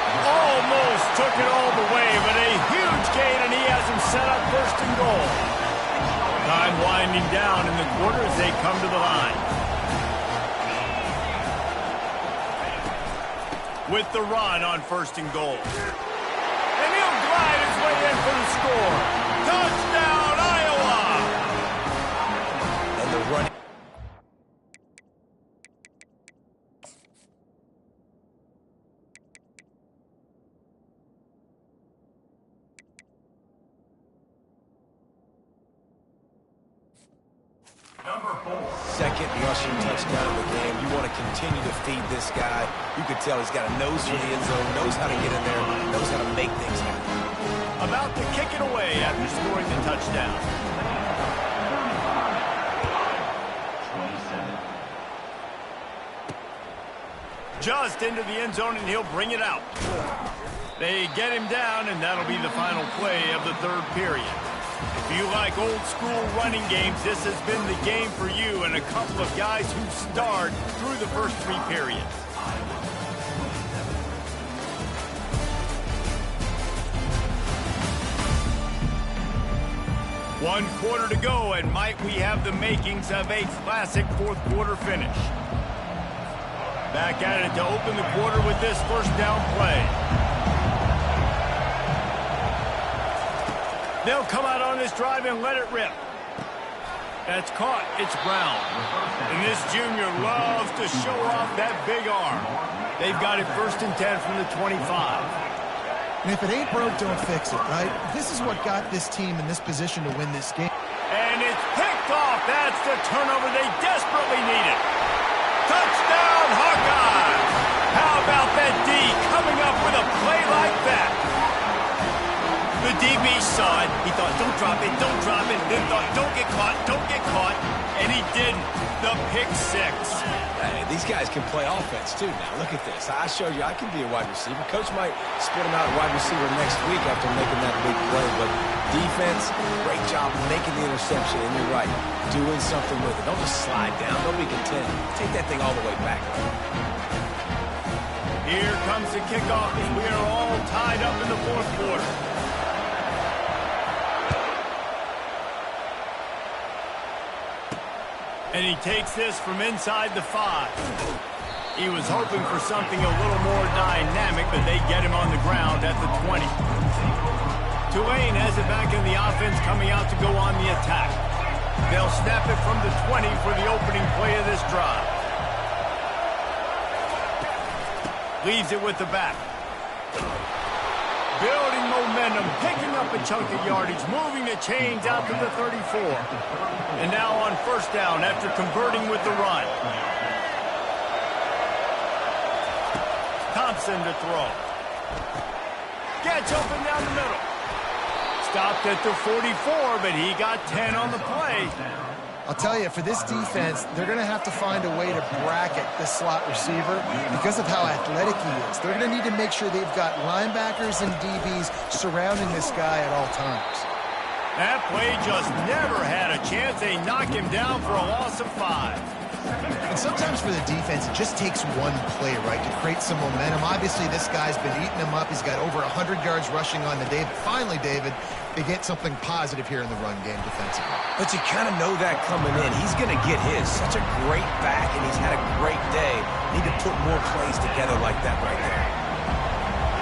Almost took it all the way, but a huge gain, and he has him set up 1st and goal. Time winding down in the quarter as they come to the line. With the run on 1st and goal. And he'll glide his way in for the score. Touchdown, Iowa! And the run. Second rushing touchdown of the game. You want to continue to feed this guy. You could tell he's got a nose for the end zone, knows how to get in there, knows how to make things happen. About to kick it away after scoring the touchdown. 27. Just into the end zone, and he'll bring it out. They get him down, and that'll be the final play of the 3rd period. If you like old-school running games, this has been the game for you and a couple of guys who starred through the first 3 periods. One quarter to go, and might we have the makings of a classic 4th quarter finish. Back at it to open the quarter with this 1st down play. They'll come out on this drive and let it rip. That's caught. It's Brown. And this junior loves to show off that big arm. They've got it 1st and 10 from the 25. And if it ain't broke, don't fix it, right? This is what got this team in this position to win this game. And it's picked off. That's the turnover they desperately needed. Touchdown, Hawkeyes! How about that D coming up with a play like that? The DB saw it. He thought, don't drop it, don't drop it. Then thought, don't get caught, don't get caught. And he didn't. The pick six. Hey, these guys can play offense, too, now. Look at this. I showed you I can be a wide receiver. Coach might split him out at wide receiver next week after making that big play. But defense, great job making the interception. And you're right, doing something with it. Don't just slide down. Don't be content. Take that thing all the way back. Here comes the kickoff as we are all tied up in the fourth quarter. And he takes this from inside the 5. He was hoping for something a little more dynamic, but they get him on the ground at the 20. Tulane has it back in the offense, coming out to go on the attack. They'll snap it from the 20 for the opening play of this drive. Leaves it with the back. Building momentum, picking up a chunk of yardage, moving the chains out to the 34. And now on first down after converting with the run. Thompson to throw. Gets open down the middle. Stopped at the 44, but he got 10 on the play. I'll tell you, for this defense, they're going to have to find a way to bracket this slot receiver because of how athletic he is. They're going to need to make sure they've got linebackers and DBs surrounding this guy at all times. That play just never had a chance. They knock him down for a loss of 5. And sometimes for the defense, it just takes one play, right, to create some momentum. Obviously, this guy's been eating him up. He's got over 100 yards rushing on the day. But finally, David, they get something positive here in the run game defensively. But you kind of know that coming in. He's going to get his. Such a great back, and he's had a great day. Need to put more plays together like that right there.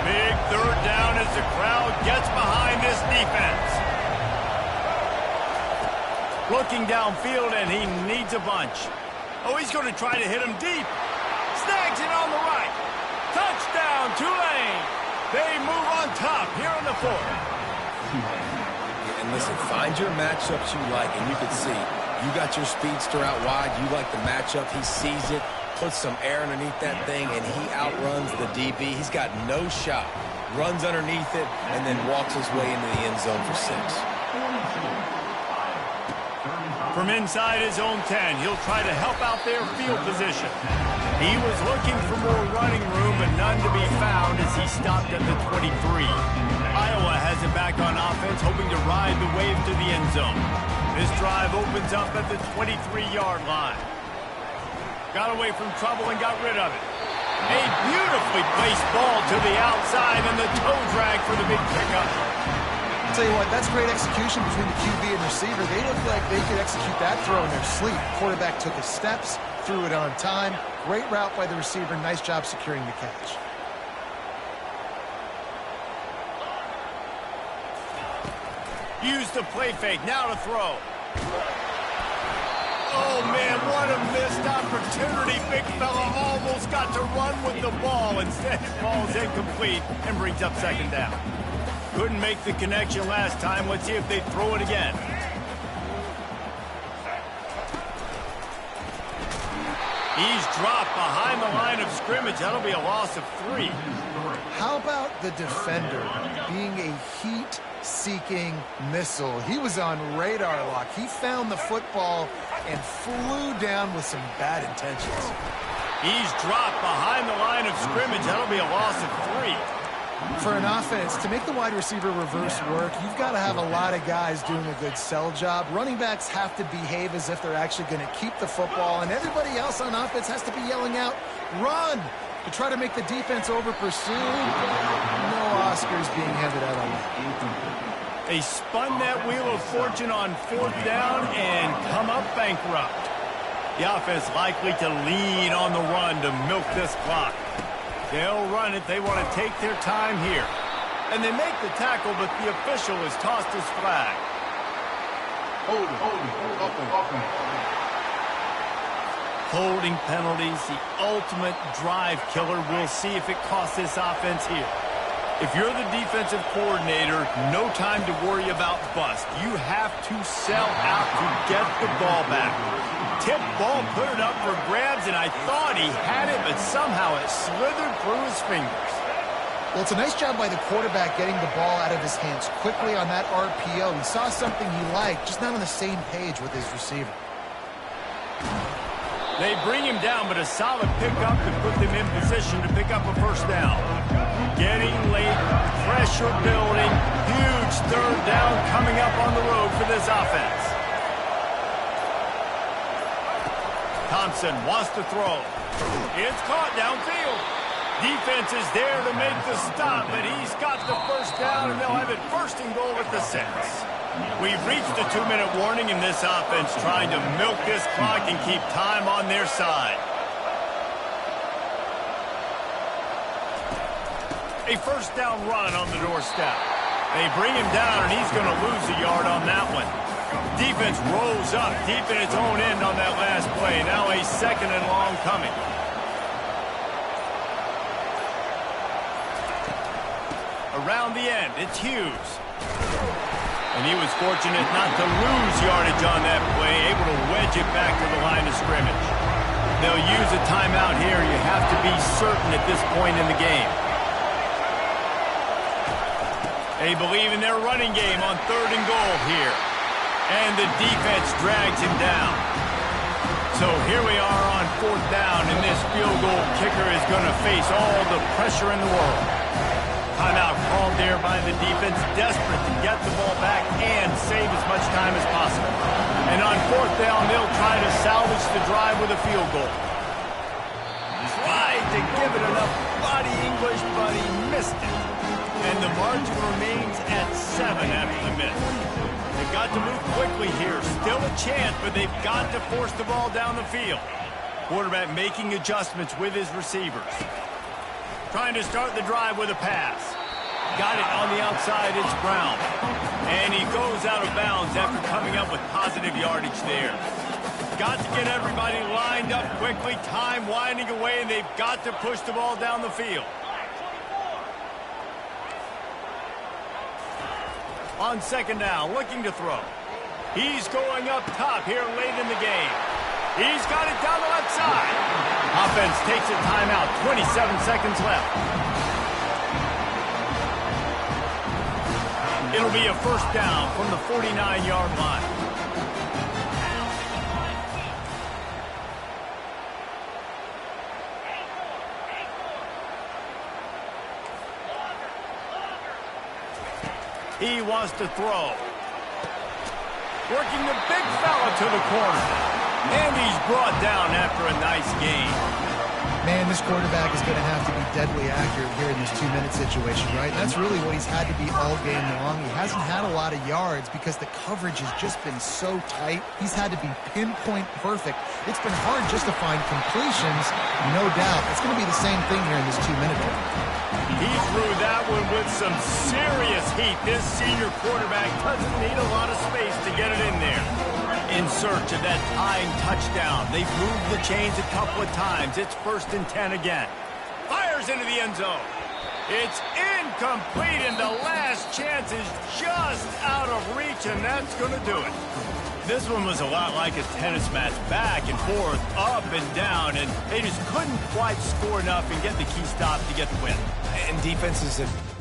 Big third down as the crowd gets behind this defense. Looking downfield, and he needs a bunch. Oh, he's going to try to hit him deep. Snags it on the right. Touchdown, Tulane. They move on top here on the 4th. And listen, find your matchups you like, and you can see you got your speedster out wide. You like the matchup. He sees it, puts some air underneath that thing, and he outruns the DB. He's got no shot. Runs underneath it, and then walks his way into the end zone for 6. From inside his own 10, he'll try to help out their field position. He was looking for more running room, but none to be found as he stopped at the 23. Iowa has it back on offense, hoping to ride the wave to the end zone. This drive opens up at the 23-yard line. Got away from trouble and got rid of it. A beautifully placed ball to the outside and the toe drag for the big pickup. I'll tell you what, that's great execution between the QB and receiver. They look like they could execute that throw in their sleep. Quarterback took his steps, threw it on time. Great route by the receiver. Nice job securing the catch. Use the play fake. Now to throw. Oh, man, what a missed opportunity. Big fella almost got to run with the ball. Instead, it falls incomplete and brings up second down. Couldn't make the connection last time. Let's see if they throw it again. He's dropped behind the line of scrimmage. That'll be a loss of 3. How about the defender being a heat-seeking missile? He was on radar lock. He found the football and flew down with some bad intentions. He's dropped behind the line of scrimmage. That'll be a loss of 3. For an offense, to make the wide receiver reverse work, you've got to have a lot of guys doing a good sell job. Running backs have to behave as if they're actually going to keep the football, and everybody else on offense has to be yelling out, run, to try to make the defense over-pursue. No Oscars being handed out on that. They spun that wheel of fortune on 4th down and come up bankrupt. The offense likely to lean on the run to milk this clock. They'll run it. They want to take their time here. And they make the tackle, but the official has tossed his flag. Holding penalties, the ultimate drive killer. We'll see if it costs this offense here. If you're the defensive coordinator, no time to worry about bust. You have to sell out to get the ball back. Tip ball, put it up for grabs, and I thought he had it, but somehow it slithered through his fingers. Well, it's a nice job by the quarterback getting the ball out of his hands quickly on that RPO. He saw something he liked, just not on the same page with his receiver. They bring him down, but a solid pickup to put them in position to pick up a first down. Getting late, pressure building, huge third down coming up on the road for this offense. Thompson wants to throw. It's caught downfield. Defense is there to make the stop, but he's got the first down, and they'll have it first and goal at the 6. We've reached the 2-minute warning in this offense, trying to milk this clock and keep time on their side. A first down run on the doorstep. They bring him down, and he's going to lose a yard on that one. Defense rolls up deep in its own end on that last play. Now a 2nd and long coming. Around the end, it's Hughes. And he was fortunate not to lose yardage on that play, able to wedge it back to the line of scrimmage. They'll use a timeout here. You have to be certain at this point in the game. They believe in their running game on 3rd and goal here. And the defense drags him down. So here we are on 4th down, and this field goal kicker is going to face all the pressure in the world. Timeout called there by the defense, desperate to get the ball back and save as much time as possible. And on 4th down, they'll try to salvage the drive with a field goal. Tried to give it enough body English, but he missed it. And the margin remains at 7 after the miss. They've got to move quickly here. Still a chance, but they've got to force the ball down the field. Quarterback making adjustments with his receivers. Trying to start the drive with a pass. Got it on the outside, it's Brown. And he goes out of bounds after coming up with positive yardage there. Got to get everybody lined up quickly, time winding away, and they've got to push the ball down the field. On 2nd down, looking to throw. He's going up top here late in the game. He's got it down the left side. Offense takes a timeout, 27 seconds left. It'll be a first down from the 49-yard line. He wants to throw. Working the big fella to the corner. And he's brought down after a nice gain. Man, this quarterback is going to have to be deadly accurate here in this 2-minute situation, right? That's really what he's had to be all game long. He hasn't had a lot of yards because the coverage has just been so tight. He's had to be pinpoint perfect. It's been hard just to find completions, no doubt. It's going to be the same thing here in this 2-minute one. He threw that one with some serious heat. This senior quarterback doesn't need a lot of space to get it in there. In search of that tying touchdown. They've moved the chains a couple of times. It's 1st and 10 again. Fires into the end zone. It's incomplete, and the last chance is just out of reach, and that's going to do it. This one was a lot like a tennis match, back and forth, up and down, and they just couldn't quite score enough and get the key stop to get the win. And defenses have